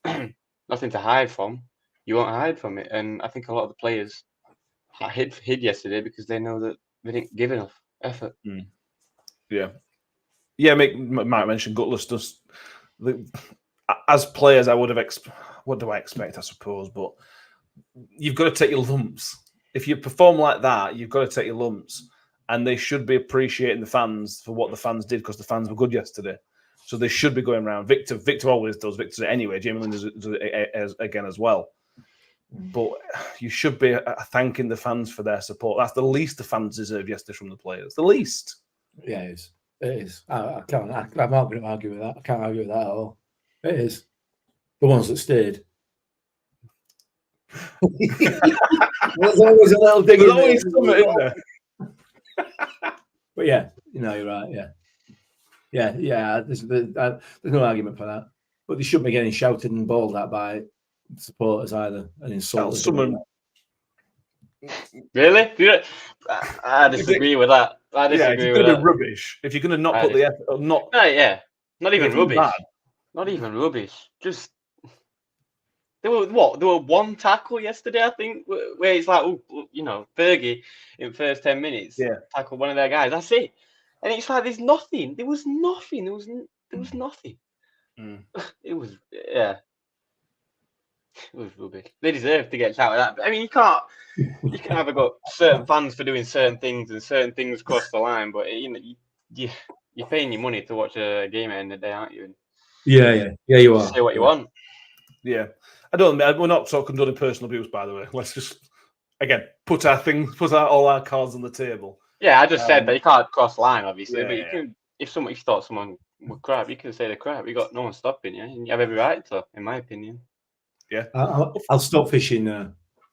hide from, you won't hide from it. And I think a lot of the players hid yesterday because they know that they didn't give enough effort. Yeah. Mike mentioned gutlessness. As players, I would have what do I expect? I suppose, but you've got to take your lumps. If you perform like that, you've got to take your lumps, and they should be appreciating the fans for what the fans did, because the fans were good yesterday. So they should be going around. Victor always does. Victor does it anyway. Jamie Lynn does it again as well. But you should be thanking the fans for their support. That's the least the fans deserve yesterday from the players. The least. Yeah, it is. It is. I'm not going to argue with that. I can't argue with that at all. It is. The ones that stayed. There's always a little thing. There's always something in there. But yeah, you're right. Yeah. There's no argument for that. But they shouldn't be getting shouted and bawled at by supporters either, and insulted. Really? I disagree with that. I disagree if with you're that. Rubbish. If you're going to not put the effort, not. Not even rubbish. Bad. Not even rubbish. Just there were one tackle yesterday, I think, where it's like, Fergie in first 10 minutes tackled one of their guys. That's it. And it's like there's nothing. There was nothing. There was nothing. It was It was rubbish. They deserve to get shouted at. I mean, you can have got certain fans for doing certain things and certain things cross the line, but you're paying your money to watch a game at the end of the day, aren't you? Yeah, you are. Say what you want. Yeah, we're not sort of condoning personal abuse, by the way. Let's just again put all our cards on the table. Yeah, I just said that you can't cross the line, obviously, but you can. If you thought someone were crap, you can say they're crap. You got no one stopping you, and you have every right to, in my opinion. Yeah, I'll stop fishing now.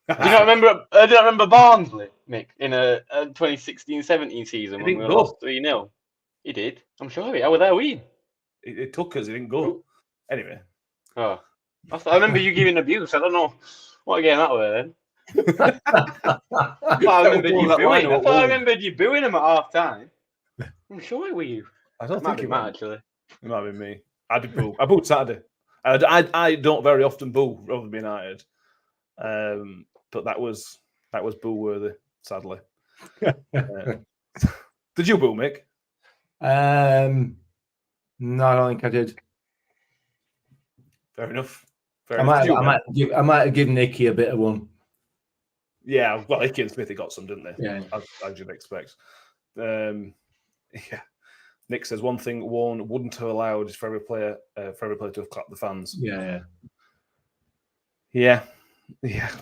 Do you not remember? I don't remember Barnsley, Mick, in a 2016-17 season when we lost 3-0. He did. I'm sure I was there. It took us. It didn't go. Anyway. Oh, I remember you giving abuse. I don't know what game that were then. I remembered you booing him at half time. I'm sure it were you. I don't think it might actually. It might have been me. I did boo. I booed Saturday. I don't very often boo Rotherham United, but that was boo worthy. Sadly. Did you boo, Mick? No, I don't think I did. Fair enough. I might have given Nicky a bit of one. Yeah, well, Icky and Smithy got some, didn't they? Yeah, as you'd expect. Nick says one thing Warren wouldn't have allowed is for every player to have clapped the fans. Yeah.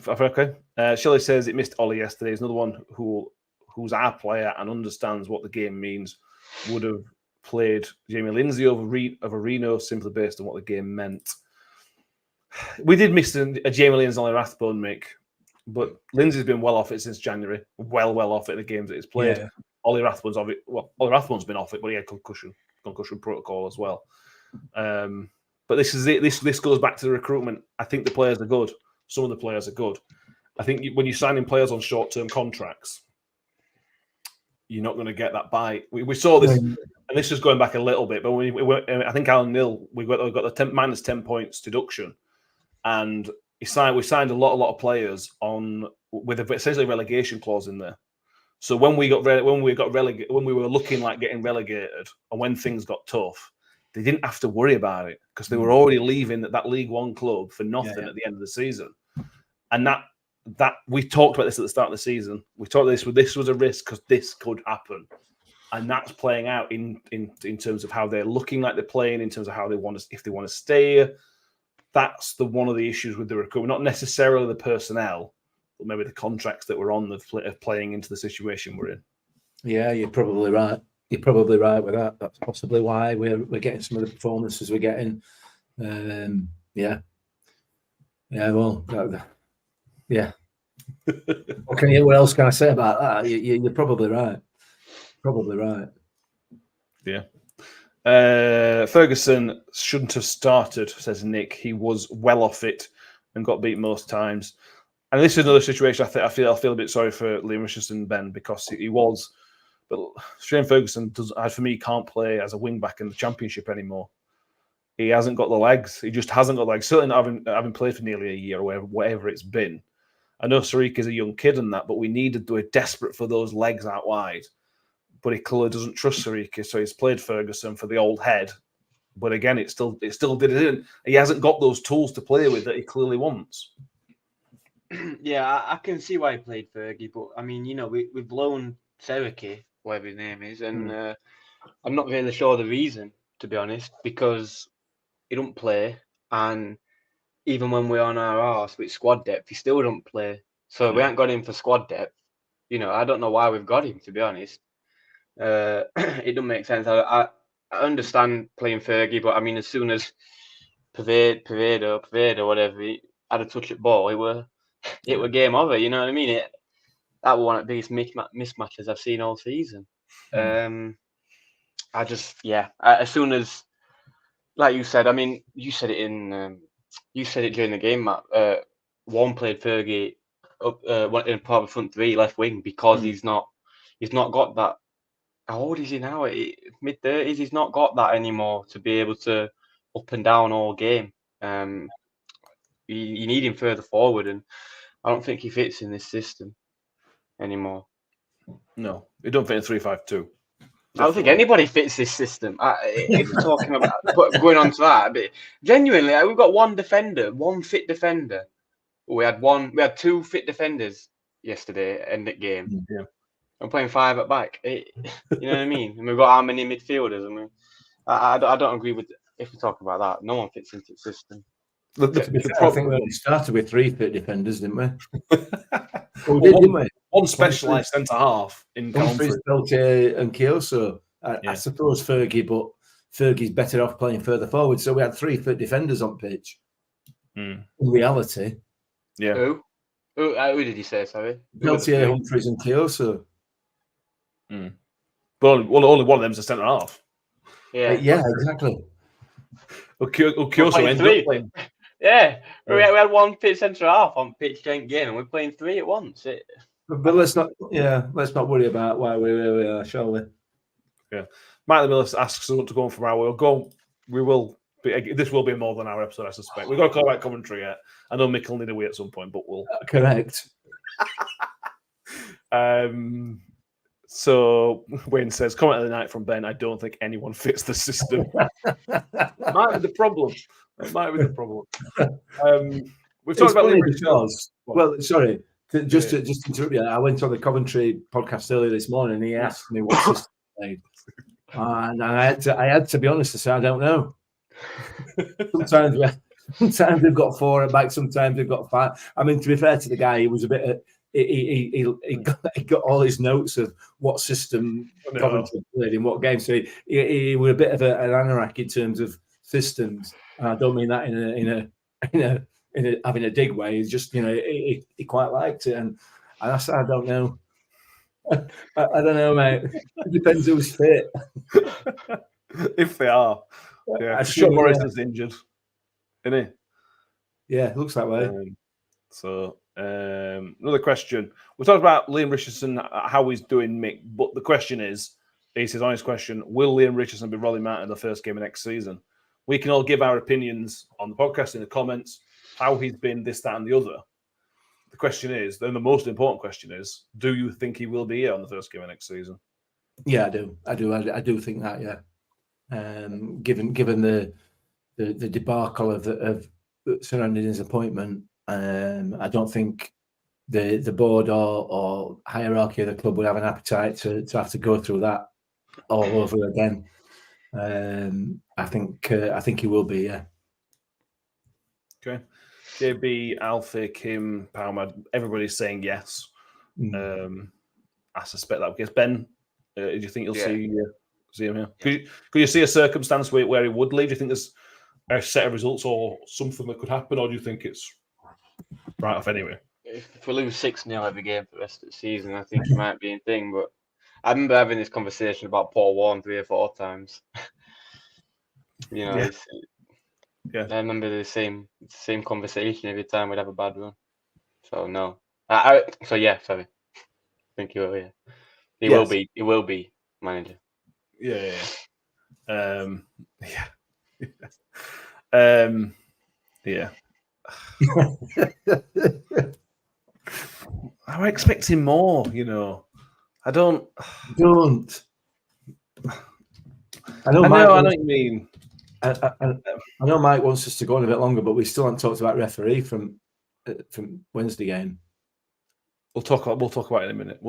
Okay. Shelley says it missed Ollie yesterday. He's another one who's our player and understands what the game means. Would have played Jamie Lindsay over Reno simply based on what the game meant. We did miss a Jamie Lindsay on Rathbone, Mick. But Lindsay's been well off it since January. Well off it in the games that he's played. Yeah. Ollie Rathbun's off it. Well, Ollie Rathbun's been off it, but he had concussion protocol as well. But this is it. This goes back to the recruitment. I think the players are good. Some of the players are good. I think when you're signing players on short-term contracts, you're not going to get that bite. We saw this, and this is going back a little bit, but I think Alan Neil, we got the minus 10 points deduction, and we signed a lot of players with essentially a relegation clause in there. So when we were looking like getting relegated, and when things got tough, they didn't have to worry about it because they were already leaving that League One club for nothing at the end of the season. And that we talked about this at the start of the season. We talked this was a risk because this could happen, and that's playing out in terms of how they're looking like they're playing, in terms of how they want to, if they want to stay. That's one of the issues with the recruitment, not necessarily the personnel, but maybe the contracts that we're on of playing into the situation we're in. Yeah, you're probably right. You're probably right with that. That's possibly why we're getting some of the performances we're getting. Yeah. Well, yeah. What else can I say about that? You're probably right. Probably right. Yeah. Ferguson shouldn't have started, says Nick. He was well off it and got beat most times. And this is another situation. I feel a bit sorry for Liam Richardson, Ben, because he was. But Shane Ferguson for me, can't play as a wing back in the Championship anymore. He hasn't got the legs. He just hasn't got the legs. Certainly not having played for nearly a year or whatever it's been. I know Sariq is a young kid and that, but we're desperate for those legs out wide. But he clearly doesn't trust Sariq, so he's played Ferguson for the old head. But again, it still did it in. He hasn't got those tools to play with that he clearly wants. Yeah, I can see why he played Fergie, but I mean, we've blown Sariq, whatever his name is, and I'm not really sure the reason, to be honest, because he don't play, and even when we're on our arse with squad depth, he still don't play. So we haven't got him for squad depth. I don't know why we've got him, to be honest. It doesn't make sense. I understand playing Fergie, but I mean, as soon as Paveda, whatever, he had a touch at ball, it were game over. You know what I mean? That was one of the biggest mismatches I've seen all season. As soon as, like you said, I mean, you said it during the game, Matt. One played Fergie up in part of the front three, left wing, because he's not got that. How old is he now? Mid-30s. He's not got that anymore to be able to up and down all game. You need him further forward, and I don't think he fits in this system anymore. No, he don't fit in 3-5-2. I don't think anybody fits this system. If we're talking about going on to that, but genuinely, we've got one fit defender. We had two fit defenders yesterday end of game. Yeah. I'm playing 5 at back. You know what I mean? And we've got how many midfielders? I mean, I don't agree with if we talk about that. No one fits into the system. I think we only started with 3 fit defenders, didn't we? Didn't we? One specialised centre half in country. Peltier and Kioso. I suppose Fergie, but Fergie's better off playing further forward. So we had 3 fit defenders on pitch. In reality, yeah. Who did you say? Sorry, Peltier, Humphries, and Kioso. But only one of them's a centre half. Yeah, exactly. Kioso ended up playing. Yeah, we had one fit centre half on pitch game, and we're playing 3 at once. But let's not worry about why we're where we are, shall we? Yeah, Mike Miller asks us to go on from our will. We will. This will be more than our episode, I suspect. We've got to call back commentary yet. I know Mick will need a wee at some point, but we'll. Correct. So Wayne says, comment of the night from Ben. I don't think anyone fits the system. Might be the problem. It might be the problem. We've talked about because, well, sorry, just to interrupt you. I went on the Coventry podcast earlier this morning. And he asked me what system I played, and I had to be honest to say I don't know. Sometimes they've got 4 at back. Sometimes they've got 5. I mean, to be fair to the guy, he was a bit. He got all his notes of what system Coventry played in what game. So he was a bit of an anorak in terms of systems. And I don't mean that in having a dig way. He's just, he quite liked it, and I said, I don't know. I don't know, mate. It depends who's fit. If they are. Yeah, Sean Morris is injured, isn't he? Yeah, looks that way. Another question. We talked about Liam Richardson, how he's doing, Mick, but the question is, it's his honest question, will Liam Richardson be Rotherham United in the first game of next season? We can all give our opinions on the podcast, in the comments, how he's been, this, that, and the other. The question is, then the most important question is, do you think he will be here on the first game of next season? Yeah, I do think that, yeah. Given the debacle of surrounding his appointment, I don't think the board or hierarchy of the club would have an appetite to have to go through that all over again. I think he will be, yeah. Okay. JB, Alfie, Kim, Palmer, everybody's saying yes. I suspect that. Because Ben, do you think you'll see him here? Could you see a circumstance where he would leave? Do you think there's a set of results or something that could happen, or do you think it's right off anyway? If we lose 6-0 every game for the rest of the season, I think it might be a thing. But I remember having this conversation about Paul Warren 3 or 4 times. I remember the same conversation every time we'd have a bad run. So no, sorry. I think he will. Yeah, he will be. He will be manager. Yeah. I'm expecting more, I don't. I know what you mean. I know Mike wants us to go on a bit longer, but we still haven't talked about referee from Wednesday game. We'll talk about it in a minute.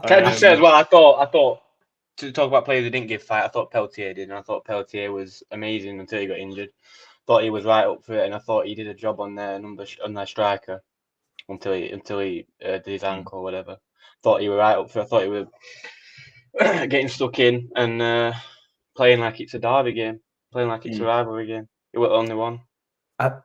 Can I just say as well? I thought to talk about players who didn't give fight. I thought Peltier did, and I thought Peltier was amazing until he got injured. Thought he was right up for it, and I thought he did a job on their striker until he did his ankle or whatever. Thought he was right up for it. I thought he was getting stuck in and playing like it's a derby game, playing like it's a rivalry game. He was the only one. That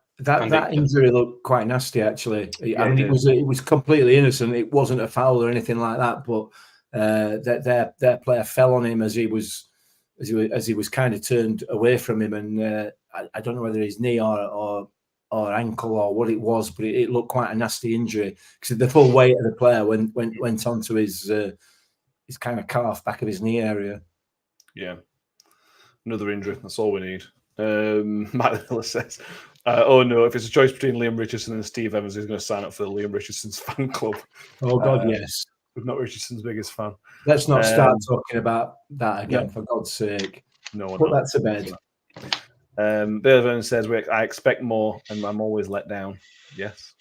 injury looked quite nasty, actually. I mean, it was completely innocent. It wasn't a foul or anything like that, but their player fell on him as he was kind of turned away from him, and I don't know whether his knee or ankle or what it was, but it looked quite a nasty injury because the full weight of the player went onto his kind of calf, back of his knee area. Yeah, another injury. That's all we need. Matt Miller says, "Oh no! If it's a choice between Liam Richardson and Steve Evans, he's going to sign up for the Liam Richardson's fan club." Oh God, yes. I'm not Richardson's biggest fan. Let's not start talking about that again, for God's sake. No one. Put that to bed. Bevan says, I expect more, and I'm always let down. Yes,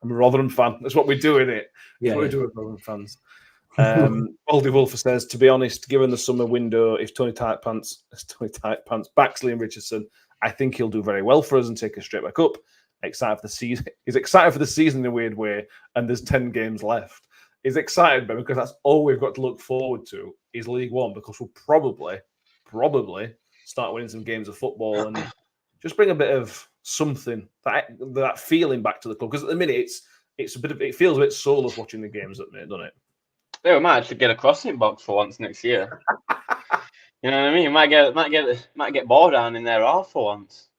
I'm a Rotherham fan. That's what we do in it. That's what we do with Rotherham fans. Baldy Wolfer says, to be honest, given the summer window, if Tony Tightpants backs Liam Richardson, I think he'll do very well for us and take us straight back up. Excited for the season. He's excited for the season in a weird way, and there's 10 games left. He's excited because that's all we've got to look forward to is League One, because we'll probably start winning some games of football and just bring a bit of something, that feeling back to the club. Because at the minute it feels a bit soulless watching the games at the minute, doesn't it? Yeah, we might actually get a crossing box for once next year. You know what I mean? Might get ball down in their half for once.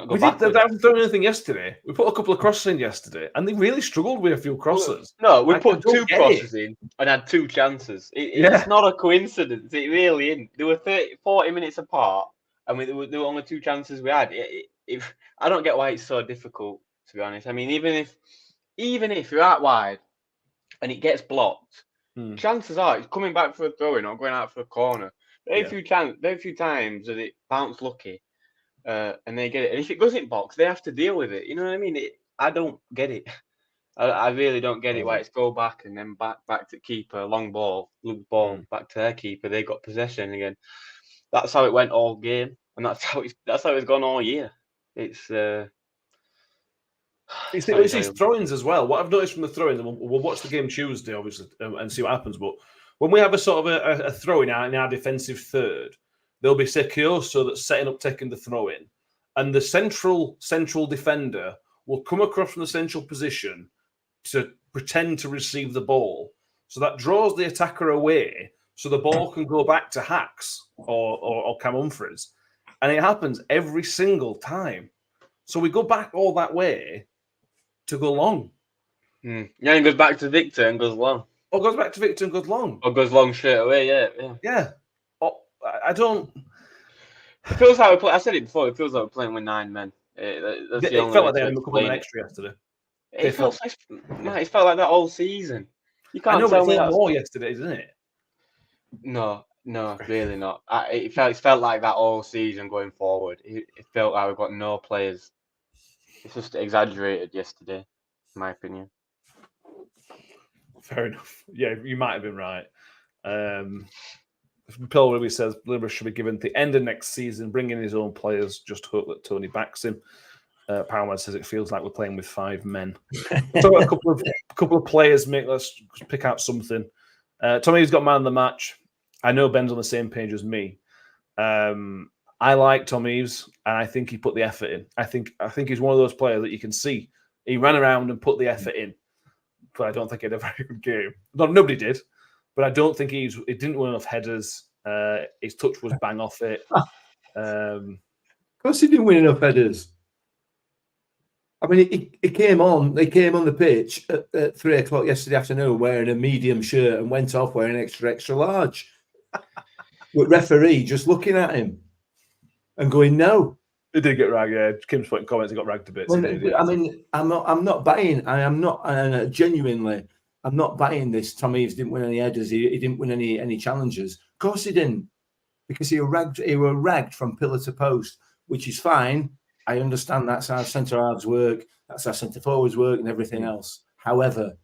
We didn't do anything yesterday. We put a couple of crosses in yesterday, and they really struggled with a few crosses. No, we put 2 crosses in and had 2 chances. It's not a coincidence. It really isn't. They were 40 minutes apart, and there were only 2 chances we had. I don't get why it's so difficult, to be honest. I mean, even if you're out wide and it gets blocked, chances are it's coming back for a throw-in or going out for a corner. Very few times does it bounce lucky. And they get it. And if it goes in box, they have to deal with it. You know what I mean? I don't get it. I really don't get it. Why it's go back and then back to keeper, long ball, loop ball, back to their keeper. They got possession again. That's how it went all game, and that's how it's gone all year. It's these throw-ins as well. What I've noticed from the throw-ins, we'll watch the game Tuesday, obviously, and see what happens. But when we have a sort of a throw-in in our defensive third, there'll be Sekioso that's setting up, taking the throw-in, and the central defender will come across from the central position to pretend to receive the ball. So that draws the attacker away, so the ball can go back to Hacks or Cam Humphreys. And it happens every single time. So we go back all that way to go long. Yeah, and goes back to Victor and goes long. Or goes back to Victor and goes long. Or goes long straight away, yeah. Yeah. I don't... It feels like I said it before, it feels like we're playing with 9 men. It felt like they had a couple of extra yesterday. It felt like that all season. You can't tell me that. More yesterday, isn't it? No, really not. It felt like that all season going forward. It felt like we've got no players. It's just exaggerated yesterday, in my opinion. Fair enough. Yeah, you might have been right. Bill Ruby says Liverpool should be given the end of next season, bring in his own players, just hope that Tony backs him. Powerman says it feels like we're playing with 5 men. So a couple of players, mate. Let's pick out something. Tommy's got man of the match. I know Ben's on the same page as me. I like Tom Eves, and I think he put the effort in. I think he's one of those players that you can see. He ran around and put the effort in, but I don't think he had a very good game. Nobody did, but I don't think he didn't win enough headers. His touch was bang off it. Of course, he didn't win enough headers. I mean, he came on. They came on the pitch at 3:00 yesterday afternoon wearing a medium shirt and went off wearing extra large. With referee just looking at him and going, "No." He did get ragged. Yeah, Kim's putting comments. He got ragged a bit. I mean, I'm not buying. I am not genuinely. I'm not buying this. Tom Eves didn't win any headers. He didn't win any challenges. Of course, he didn't, because he were ragged from pillar to post, which is fine. I understand that's how centre halves work, that's how centre forwards work, and everything else. However,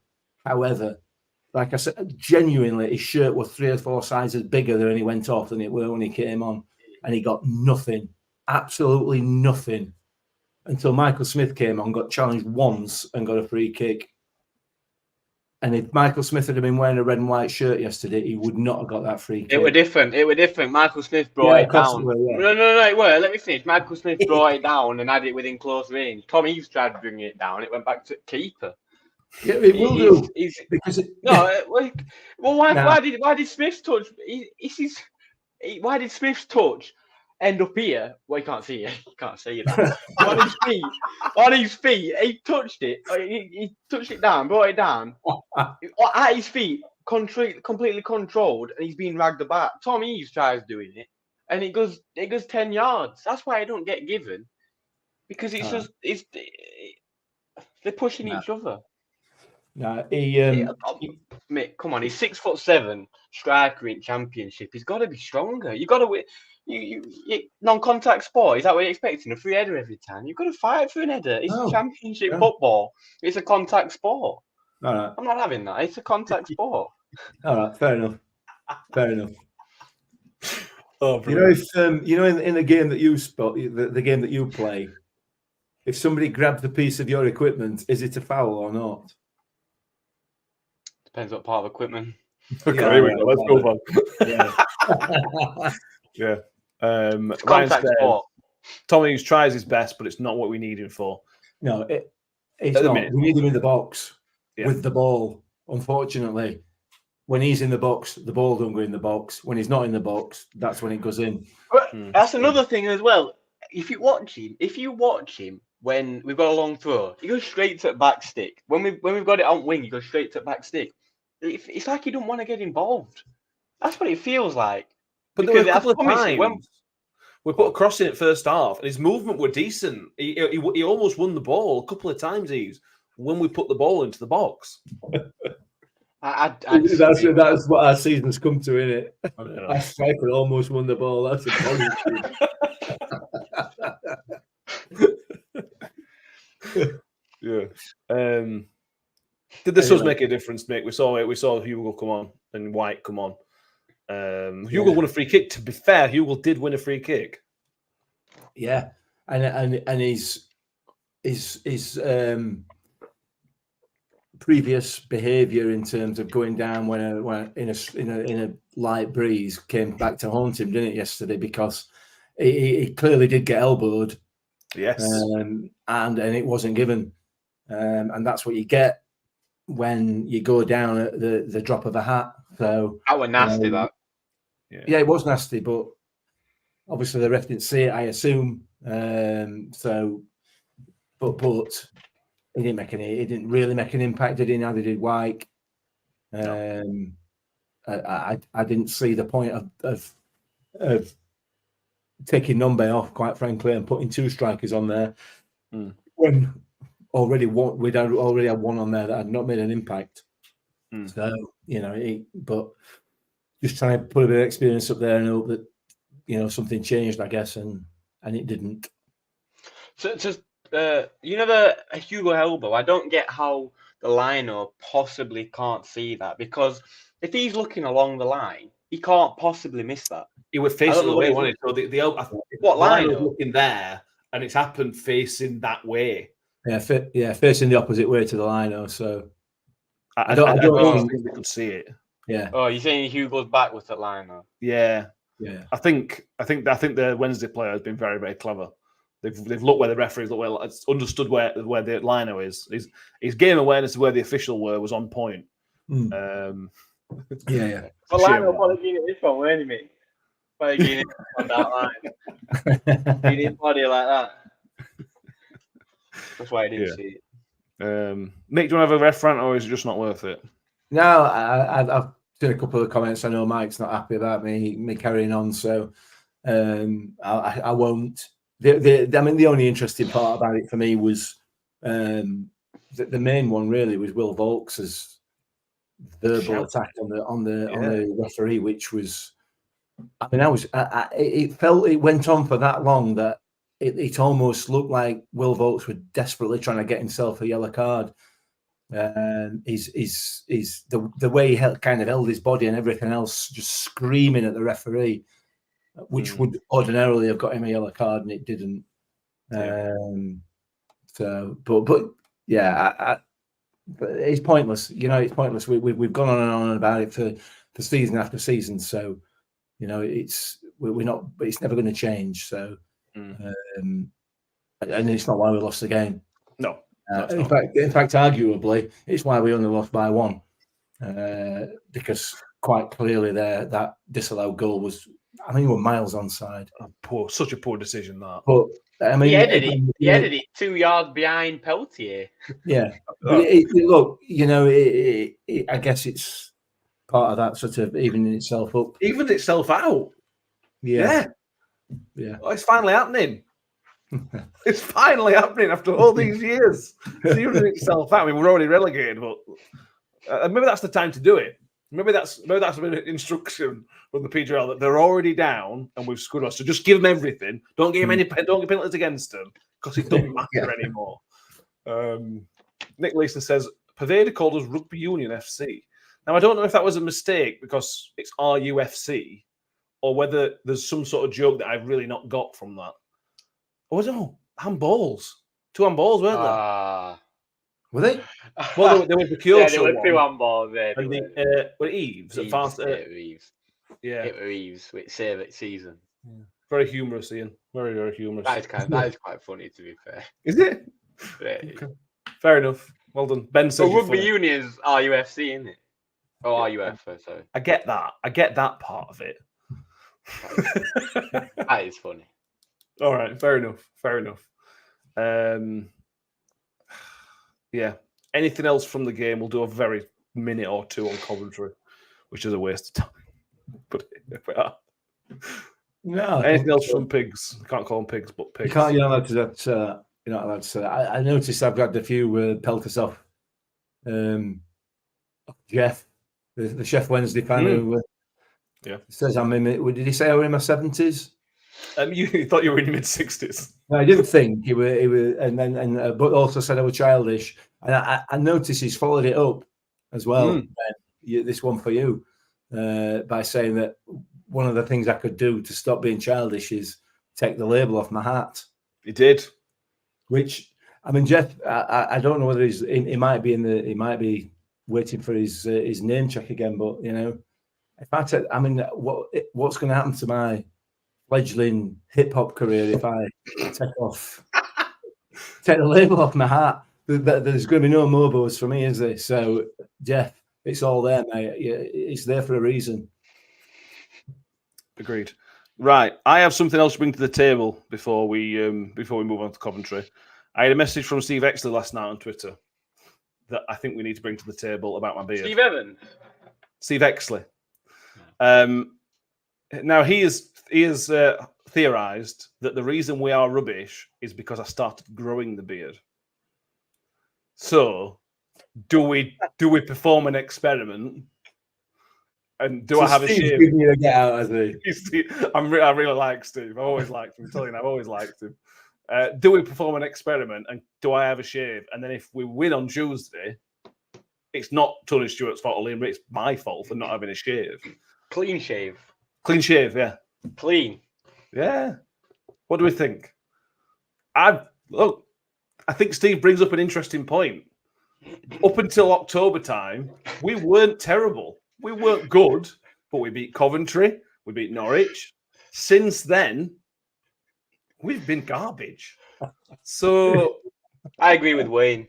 like I said, genuinely, his shirt was 3 or 4 sizes bigger than he went off than it were when he came on, and he got nothing, absolutely nothing, until Michael Smith came on, got challenged once, and got a free kick. And if Michael Smith had been wearing a red and white shirt yesterday, he would not have got that free kick. It were different. Michael Smith brought it down. No, it were. Let me finish. Michael Smith brought it down and had it within close range. Tom Eves tried to bring it down. It went back to keeper. Yeah, it will do. Why did Smith's touch? Why did Smith's touch end up here? Well, you can't see it. You can't see that. on his feet, he touched it. He touched it down, brought it down. At his feet, completely controlled, and he's being dragged about. Tom Eves tries doing it, and it goes 10 yards. That's why I don't get given, because they're pushing each other. No, mate, come on, he's 6'7", striker in Championship. He's got to be stronger. You got to win. You non-contact sport. Is that what you're expecting? A free header every time? You've got to fight for an header. It's Championship football. It's a contact sport. All right. I'm not having that. It's a contact sport. All right, fair enough. Oh, if in the game that you the game that you play, if somebody grabs a piece of your equipment, is it a foul or not? Depends what part of equipment. Okay, here we go. Let's move on. Yeah. Contact sport. Tommy tries his best, but it's not what we need him for. No, it's not. We need him in the box with the ball. Unfortunately, when he's in the box, the ball don't go in the box. When he's not in the box, that's when it goes in. But that's another thing as well. If you watch him when we've got a long throw, he goes straight to the back stick. When we've got it on wing, he goes straight to the back stick. It's like he don't want to get involved. That's what it feels like. But there were a couple of times we put a cross in at first half, and his movement were decent. He almost won the ball a couple of times. When we put the ball into the box. That's what our season's come to, isn't it? Our striker almost won the ball. That's a positive. Yeah. Did the subs make a difference, Mick? We saw Hugo come on and White come on. Hugo won a free kick. To be fair, Hugo did win a free kick. Yeah, and his previous behaviour in terms of going down when in a light breeze came back to haunt him, didn't it, yesterday? Because he clearly did get elbowed, Yes. And it wasn't given. And that's what you get when you go down at the drop of a hat. So That was nasty, that. Yeah, it was nasty, but obviously the ref didn't see it, I assume. So, but he didn't really make an impact, did he? Neither did Wyke. I didn't see the point of taking Nombe off, quite frankly, and putting 2 strikers on there when we'd already had one on there that had not made an impact. So, but just trying to put a bit of experience up there and hope that, something changed, I guess, and it didn't. So just the Hugo elbow, I don't get how the liner possibly can't see that, because if he's looking along the line, he can't possibly miss that. He was facing the way, wasn't he? So what line was looking there, and it's happened facing that way. Yeah, facing the opposite way to the liner. So I don't think they could see it. Yeah. Oh, you're saying Hugo's back with the liner? Yeah. Yeah. I think the Wednesday player has been very, very clever. They've looked where the referees look, well, it's understood where the liner is. His game awareness of where the official was on point. Yeah. But liner probably getting this one, weren't you, mate? Probably getting it on that line. Getting his body like that. That's why I didn't see it. Nick, do you want to have a ref rant, or is it just not worth it? No, I've seen a couple of comments. I know Mike's not happy about me carrying on, so I won't. The only interesting part about it for me was the main one really was Will Vaulks' verbal attack on the referee, which was, it went on for that long that it almost looked like Will Vaulks were desperately trying to get himself a yellow card. Is the way he kind of held his body and everything else, just screaming at the referee, which would ordinarily have got him a yellow card, and it didn't. But it's pointless. It's pointless. We've gone on and on about it for season after season. So it's never going to change. So and it's not why we lost the game. No. In fact, arguably, it's why we only lost by 1, because quite clearly that disallowed goal was, we're miles onside. Such a poor decision that. But he headed it 2 yards behind Peltier. Yeah, but look, I guess it's part of that sort of evening itself up, evened itself out. Yeah. Oh, it's finally happening. It's finally happening after all these years. It's evening itself out. We're already relegated, but maybe that's the time to do it. Maybe that's an instruction from the PGL that they're already down and we've screwed us. So just give them everything. Don't give them don't give penalties against them, because it doesn't matter anymore. Nick Leeson says Pervader called us Rugby Union FC. Now I don't know if that was a mistake because it's RUFC, or whether there's some sort of joke that I've really not got from that. Or was it handballs? 2 handballs, weren't there? Were they? Well, there was the Kyoto. Yeah, there were 2 handballs there. And were Eves at fast. Reeves. Yeah, it was Reeves with save it season. Yeah. Very humorous, Ian. Very, very humorous. That is quite funny, to be fair. Is it? Yeah. Okay. Fair enough. Well done, Ben. Says Rugby Union's RUFC, isn't it? Oh, RUF. Sorry. I get that. I get that part of it. That is funny. All right, fair enough. Fair enough. Yeah. Anything else from the game? We'll do a very minute or 2 on commentary, which is a waste of time. But here we are. No. Anything else from Pigs? I can't call them Pigs, but Pigs. You're not allowed to say that. I noticed I've got a few pelters off. Jeff, the Sheffield Wednesday fan who says I'm in. Did he say I was in my 70s? You thought you were in your mid-60s. No, I didn't think he was, but also said I was childish. And I noticed he's followed it up as well. This one for you, by saying that one of the things I could do to stop being childish is take the label off my hat. He did. Which, Jeff, I don't know whether he might be waiting for his name check again. But if I said, what's going to happen to my fledgling hip hop career if I take off Take the label off my hat. There's going to be no Mobos for me, is there? So, Jeff, it's all there, mate. Yeah, it's there for a reason. Agreed. Right, I have something else to bring to the table before we move on to Coventry. I had a message from Steve Exley last night on Twitter that I think we need to bring to the table about my beard. Steve Evans? Steve Exley. Now he is theorized that the reason we are rubbish is because I started growing the beard. So, do we perform an experiment? And do I have a shave? Giving you a get out, hasn't he? I really like Steve. I've always liked him. I'm telling you, I've always liked him. Do we perform an experiment and do I have a shave? And then if we win on Tuesday, it's not Tony Stewart's fault, Liam, but it's my fault for not having a shave. Clean shave. Clean shave, yeah. Clean. Yeah. What do we think? I think Steve brings up an interesting point. Up until October time, we weren't terrible. We weren't good, but we beat Coventry. We beat Norwich. Since then, we've been garbage. So I agree with Wayne.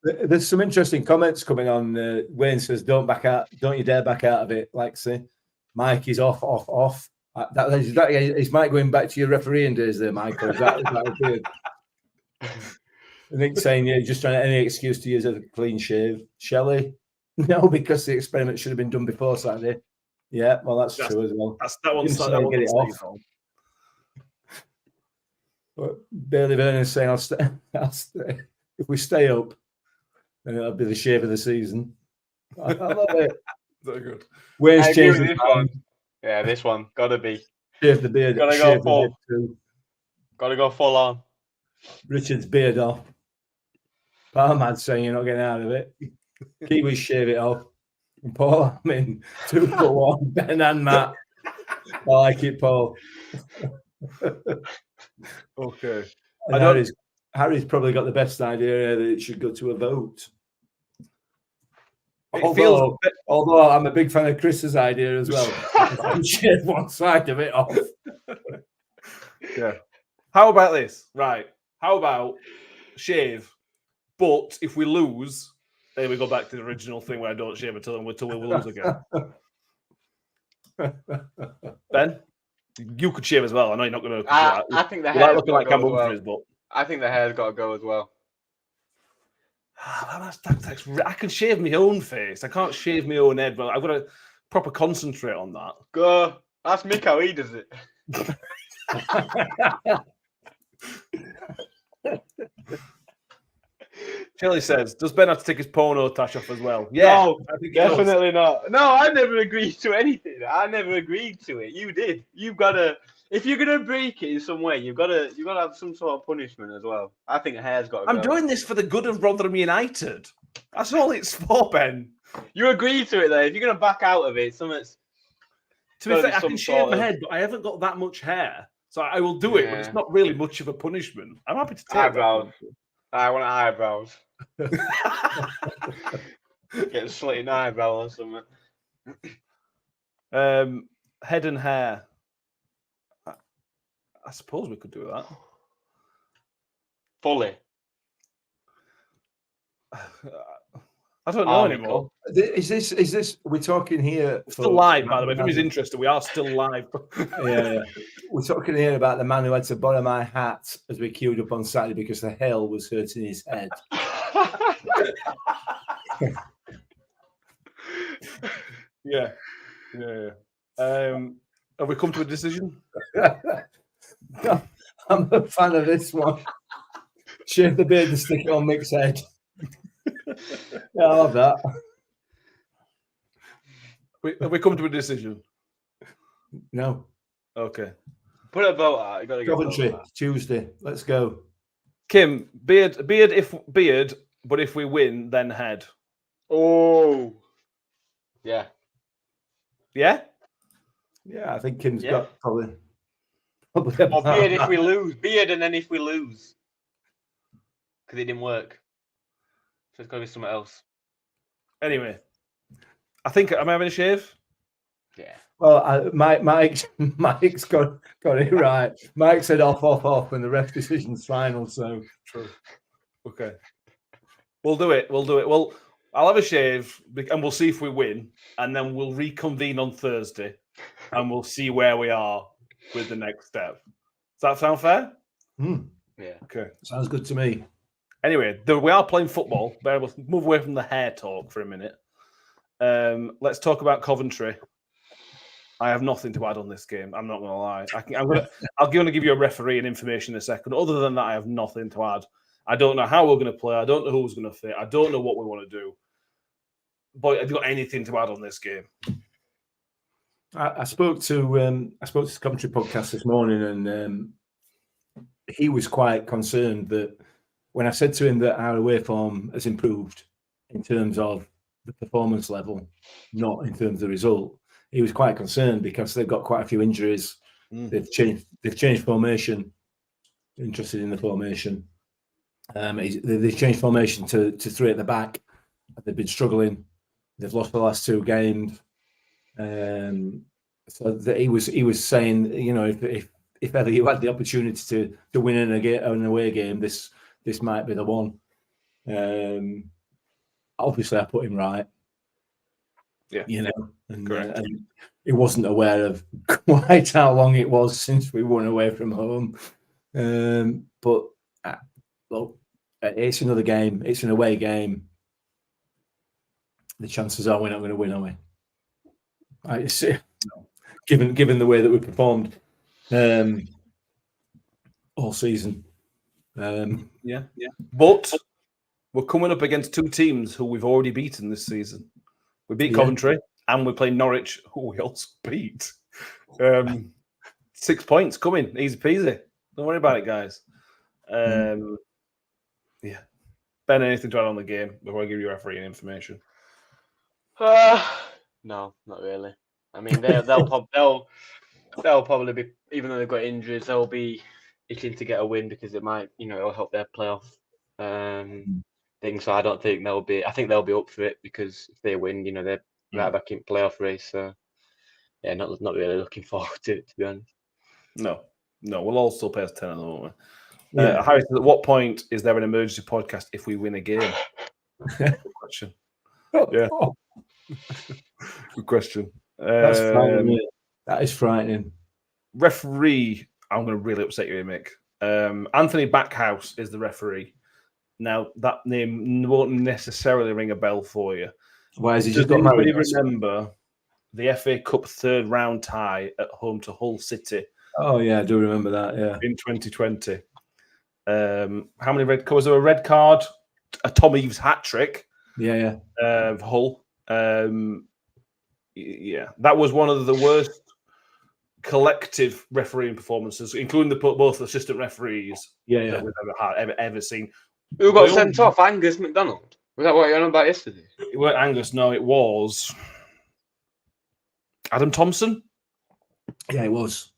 There's some interesting comments coming on. Wayne says, "Don't you dare back out of it." Like say, Mike is off. Is Mike going back to your refereeing days there, Michael? Is that weird? I think saying you're just trying any excuse to use a clean shave. Shelley, no, because the experiment should have been done before Saturday. Yeah, well, that's true as well. That one's get it off. But Bailey Vernon's saying, I'll stay. If we stay up, then it'll be the shave of the season. I love it. Very good. Wayne's changed this one. Yeah, this one. Gotta be. Shave the beard. Gotta go full. Gotta go full on. Richard's beard off. Parmad's saying you're not getting out of it. Kiwi shave it off. And Paul, 2-for-1. Ben and Matt. I like it, Paul. Okay. Harry's probably got the best idea that it should go to a vote. Although I'm a big fan of Chris's idea as well. I shave one side of it off. Yeah. How about this? Right. How about shave, but if we lose, then we go back to the original thing where I don't shave until we lose again. Ben, you could shave as well. I know you're not going to. I think the hair's looking like Campbell Humphries, but I think the hair's got to go as well. I can shave my own face. I can't shave my own head. But I've got to proper concentrate on that. Go. Ask Mick how he does it. Shelley says, does Ben have to take his porno tash off as well? Yeah, no, definitely not. No, I never agreed to anything. I never agreed to it. You did. You've got to, if you're gonna break it in some way, you've got to have some sort of punishment as well. I think the hair's got to go. I'm doing this for the good of Rotherham United. That's all it's for, Ben. You agreed to it though. If you're gonna back out of it, something's. To be fair, I can shave my head, but I haven't got that much hair. So I will do it, but it's not really much of a punishment. I'm happy to take eyebrows. I want eyebrows. Get a slitting eyebrow or something. Head and hair. I suppose we could do that. Fully. I don't know anymore. Is this? We're talking here. Still live, by the way. If anybody's interested, we are still live. Yeah, we're talking here about the man who had to borrow my hat as we queued up on Saturday because the hail was hurting his head. Yeah. Have we come to a decision? I'm a fan of this one. Shave the beard and stick it on Mick's head. Yeah, I love that. Have we come to a decision? No. Okay. Put a vote out. You got to go. Coventry, Tuesday. Let's go. Kim, beard, but if we win, then head. Oh. Yeah. Yeah? Yeah, I think Kim's got probably or beard if we lose. Beard and then if we lose. Because it didn't work. So it's got to be something else. Anyway, I think, am I having a shave? Yeah. Well, Mike's got it right. Mike said off, and the ref decision's final. So True. Okay. We'll do it. Well, I'll have a shave and we'll see if we win, and then we'll reconvene on Thursday, and we'll see where we are with the next step. Does that sound fair? Yeah. Okay. Sounds good to me. Anyway, we are playing football. But we'll move away from the hair talk for a minute. Let's talk about Coventry. I have nothing to add on this game. I'm not going to lie. I'm going to give you a referee and information in a second. Other than that, I have nothing to add. I don't know how we're going to play. I don't know who's going to fit. I don't know what we want to do. But have you got anything to add on this game? I spoke to the Coventry podcast this morning, and he was quite concerned that when I said to him that our away form has improved in terms of the performance level, not in terms of the result, he was quite concerned because they've got quite a few injuries. They've changed formation. Interested in the formation. They've changed formation to 3 at the back. They've been struggling. They've lost the last 2 games. So that he was saying, you know, if ever you had the opportunity to win an away game, this might be the one. Obviously, I put him right. Yeah, you know, correct. And he wasn't aware of quite how long it was since we won away from home. But look, it's another game. It's an away game. The chances are we're not going to win, are we? I see. Given the way that we performed all season. Yeah. But we're coming up against 2 teams who we've already beaten this season. We beat Coventry and we're playing Norwich, who we also beat. 6 points coming, easy peasy. Don't worry about it, guys. Yeah. Ben, anything to add on the game before I give you referee information? No, not really. I mean, they'll probably be, even though they've got injuries, they'll be itching to get a win because it might, you know, it'll help their playoff thing. So I think they'll be up for it because if they win, you know, they're right back in playoff race. So yeah, not really looking forward to it, to be honest. No, we'll all still pay us 10 at the moment. Yeah. Harrison, at what point is there an emergency podcast if we win a game? Good question. Yeah. Good question. That's frightening. That is frightening. Referee, I'm going to really upset you here, Mick. Anthony Backhouse is the referee. Now, that name won't necessarily ring a bell for you. Why has he Does just got married? anybody remember the FA Cup 3rd round tie at home to Hull City? Oh, yeah, I do remember that, yeah. In 2020. How many red cards? Was there a red card? A Tom Eaves hat-trick. Yeah. Hull. Yeah, that was one of the worst collective refereeing performances, including both assistant referees that we've ever seen. Who got sent off? Angus McDonald? Was that what you were on about yesterday? It weren't Angus, no, it was Adam Thompson. Yeah, it was.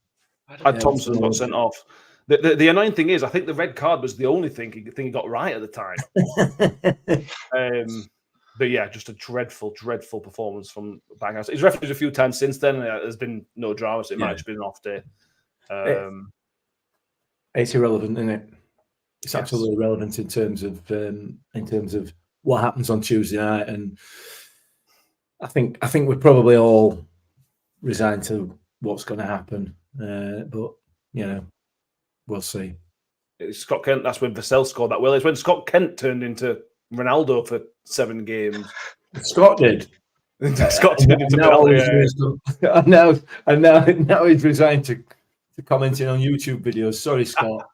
Adam Thompson got sent off. The annoying thing is, I think the red card was the only thing he got right at the time. But yeah, just a dreadful performance from Backhouse. He's refereed a few times since then, and there's been no drama, so it might have just been an off day. It's irrelevant, isn't it? It's absolutely irrelevant in terms of what happens on Tuesday night, and I think we're probably all resigned to what's going to happen. But you know, we'll see. It's Scott Kent. That's when Vassell scored that. Well, it's when Scott Kent turned into Ronaldo for 7 games. Scott did. Scott turned into Ronaldo. And now he's resigned to commenting on YouTube videos. Sorry, Scott.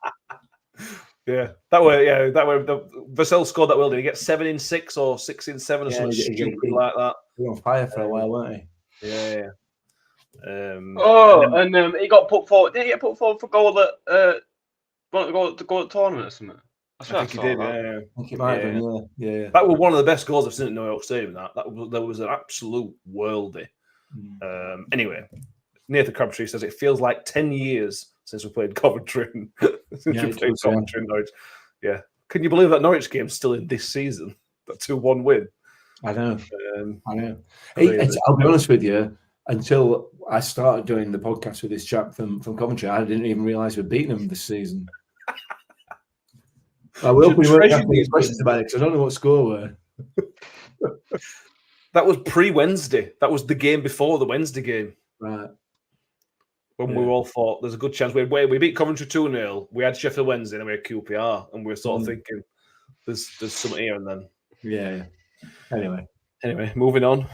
That way the Vassell scored that well. Did he get 7 in 6 or 6 in 7 or something stupid like that? He was on fire for a while, weren't he? Yeah. He got put forward. Did he get put forward for goal at the tournament or something? I think he did. I think it might have been. Yeah. That was one of the best goals I've seen at New York Stadium. That was an absolute worldie. Anyway, Nathan Crabtree says it feels like 10 years since we played Coventry. Coventry and Norwich. Yeah. Can you believe that Norwich game's still in this season? That 2-1 win. I know. I'll be honest with you. Until I started doing the podcast with this chap from Coventry. I didn't even realise we'd beaten him this season. I will hope we won't ask any questions about it because I don't know what score were. That was pre-Wednesday. That was the game before the Wednesday game. Right. When we all thought there's a good chance. We beat Coventry 2-0. We had Sheffield Wednesday and we had QPR. And we were sort of thinking there's something here and then. Yeah. Anyway, moving on.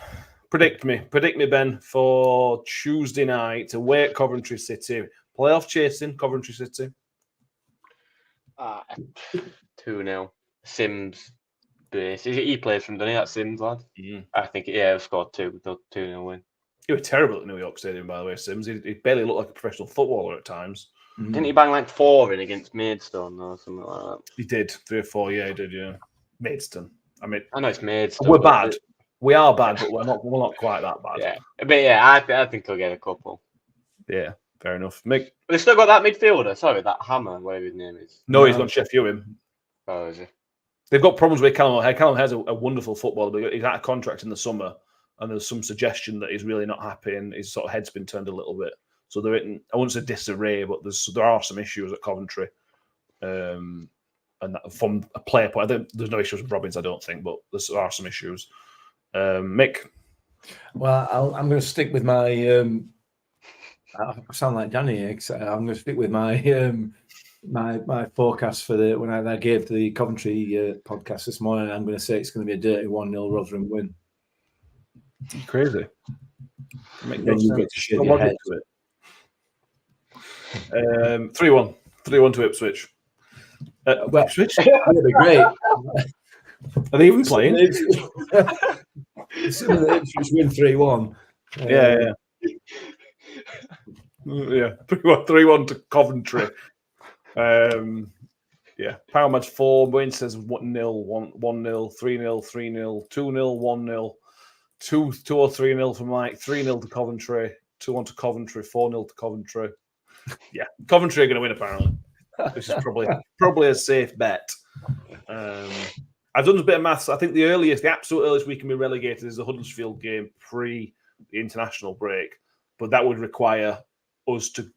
Predict me, Ben, for Tuesday night away at Coventry City. Playoff chasing Coventry City. 2-0. Sims base. He plays from, doesn't he? That Sims lad. I think he'll score 2-0 win. He was terrible at New York Stadium, by the way, Sims. He barely looked like a professional footballer at times. Didn't he bang like 4 in against Maidstone or something like that? He did. 3 or 4, yeah, he did, yeah. Maidstone. I know it's Maidstone. We're bad. We are bad, but we're not quite that bad. Yeah, but I think he'll get a couple. Yeah, fair enough. Mick, they've still got that midfielder. Sorry, that Hammer, whatever his name is. No, he's gone Sheffield. Oh, is he? They've got problems with Callum O'Hare. Callum has a wonderful footballer, but he's out of contract in the summer, and there's some suggestion that he's really not happy, and his sort of head's been turned a little bit. So they're in, I wouldn't say disarray, but there are some issues at Coventry. And that, from a player point, there's no issues with Robbins, I don't think, but there are some issues. Mick? Well, I'm going to stick with my. I sound like Danny here. I'm going to stick with my my forecast for when I gave the Coventry podcast this morning. I'm going to say it's going to be a dirty 1-0 Rotherham win. Crazy. Then you get to shake your head. 3-1. 3-1 to Ipswich. Ipswich? That'd be great. Are they even playing? Some of the Ipswich win 3-1. Yeah. 3-1 to Coventry. Power match 4. Wayne says 1-0, 1-0, 3-0, 3-0, 2-0, 1-0, 2 or 3-0 from Mike, 3-0 to Coventry, 2-1 to Coventry, 4-0 to Coventry. Yeah, Coventry are going to win apparently. This is probably a safe bet. I've done a bit of maths. I think the absolute earliest we can be relegated is the Huddersfield game pre the international break, but that would require us to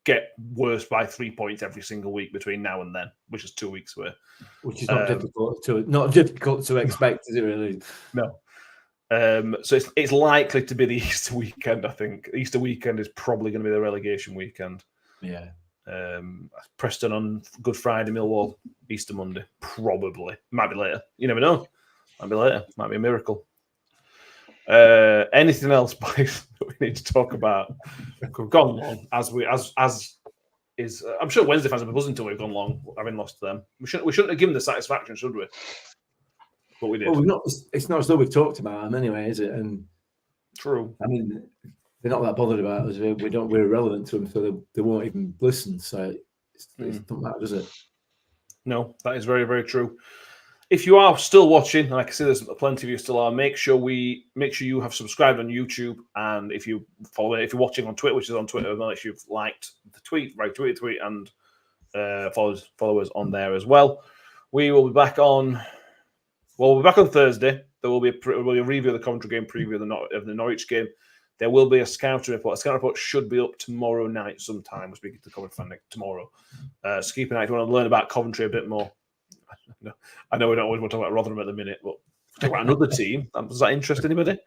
get worse by 3 points every single week between now and then, which is 2 weeks away. Which is not difficult to expect, is it really? No. So it's likely to be the Easter weekend, I think. Easter weekend is probably going to be the relegation weekend. Yeah. Preston on Good Friday, Millwall, Easter Monday. Probably. Might be later. You never know. Might be later. Might be a miracle. Anything else, boys, that we need to talk about? We've gone long, as is. I'm sure Wednesday fans have been buzzing until we've gone long, having lost to them. We shouldn't have given the satisfaction, should we? But we did. Well, it's not as though we've talked about them anyway, is it? And true. I mean, they're not that bothered about us. We're irrelevant to them, so they won't even listen. So it doesn't matter, does it? No, that is very, very true. If you are still watching, and I can see there's plenty of you still are, make sure you have subscribed on YouTube, and if you're watching on Twitter, which is on Twitter, make sure you've liked the tweet, and follow us on there as well. We will be back on. Well, we'll be back on Thursday. There will be a review of the Coventry game, preview of the Norwich game. There will be a scouting report. A scouting report should be up tomorrow night sometime. We're speaking to Coventry fan tomorrow. So keep an eye if you want to learn about Coventry a bit more. I know we don't always want to talk about Rotherham at the minute, but talk about another team. Does that interest anybody?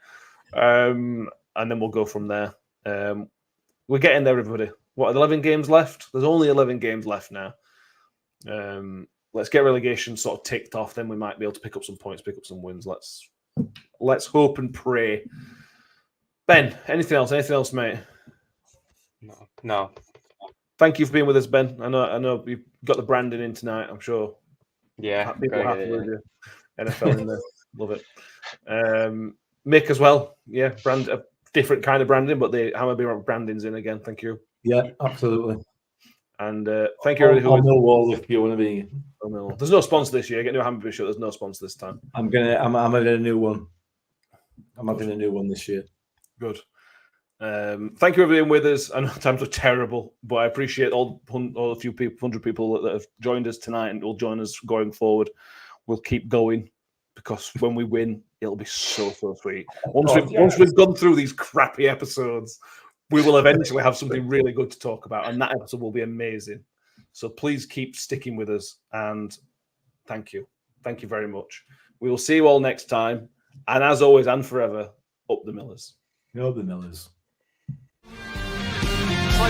And then we'll go from there. We're getting there, everybody. What, 11 games left? There's only 11 games left now. Let's get relegation sort of ticked off. Then we might be able to pick up some points, pick up some wins. Let's hope and pray. Ben, anything else? Anything else, mate? No. Thank you for being with us, Ben. I know you've got the branding in tonight, I'm sure. Yeah. People happy with you. NFL in there. Love it. Mick as well. Yeah, a different kind of branding, but the Hammerby branding's in again. Thank you. Yeah, absolutely. And thank you, everybody. Millwall, if you want to be. There's no sponsor this year. Get new Hammerby shirt. There's no sponsor this time. I'm having a new one. I'm having a new one this year. Good. Thank you for being with us. I know times are terrible, but I appreciate all the few people, 100 people that have joined us tonight and will join us going forward. We'll keep going because when we win, it'll be so sweet. Once we've gone through these crappy episodes, we will eventually have something really good to talk about, and that episode will be amazing. So please keep sticking with us, and thank you. Thank you very much. We will see you all next time. And as always and forever, up the Millers. Up the Millers.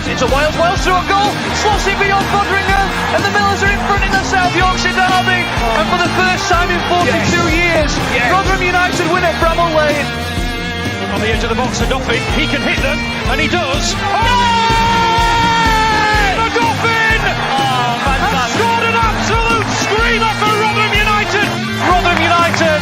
It's a Wales through a goal, slots it beyond Fodringer, and the Millers are in front in the South Yorkshire derby. And for the first time in 42 years, Rotherham United win at Bramall Lane. On the edge of the box for Doffin, he can hit them, and he does. The Doffin has scored an absolute screamer for Rotherham United. Rotherham United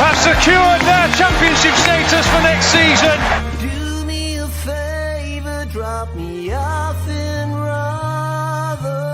have secured their championship status for next season. Do me a favor, drop me off in Rotherham.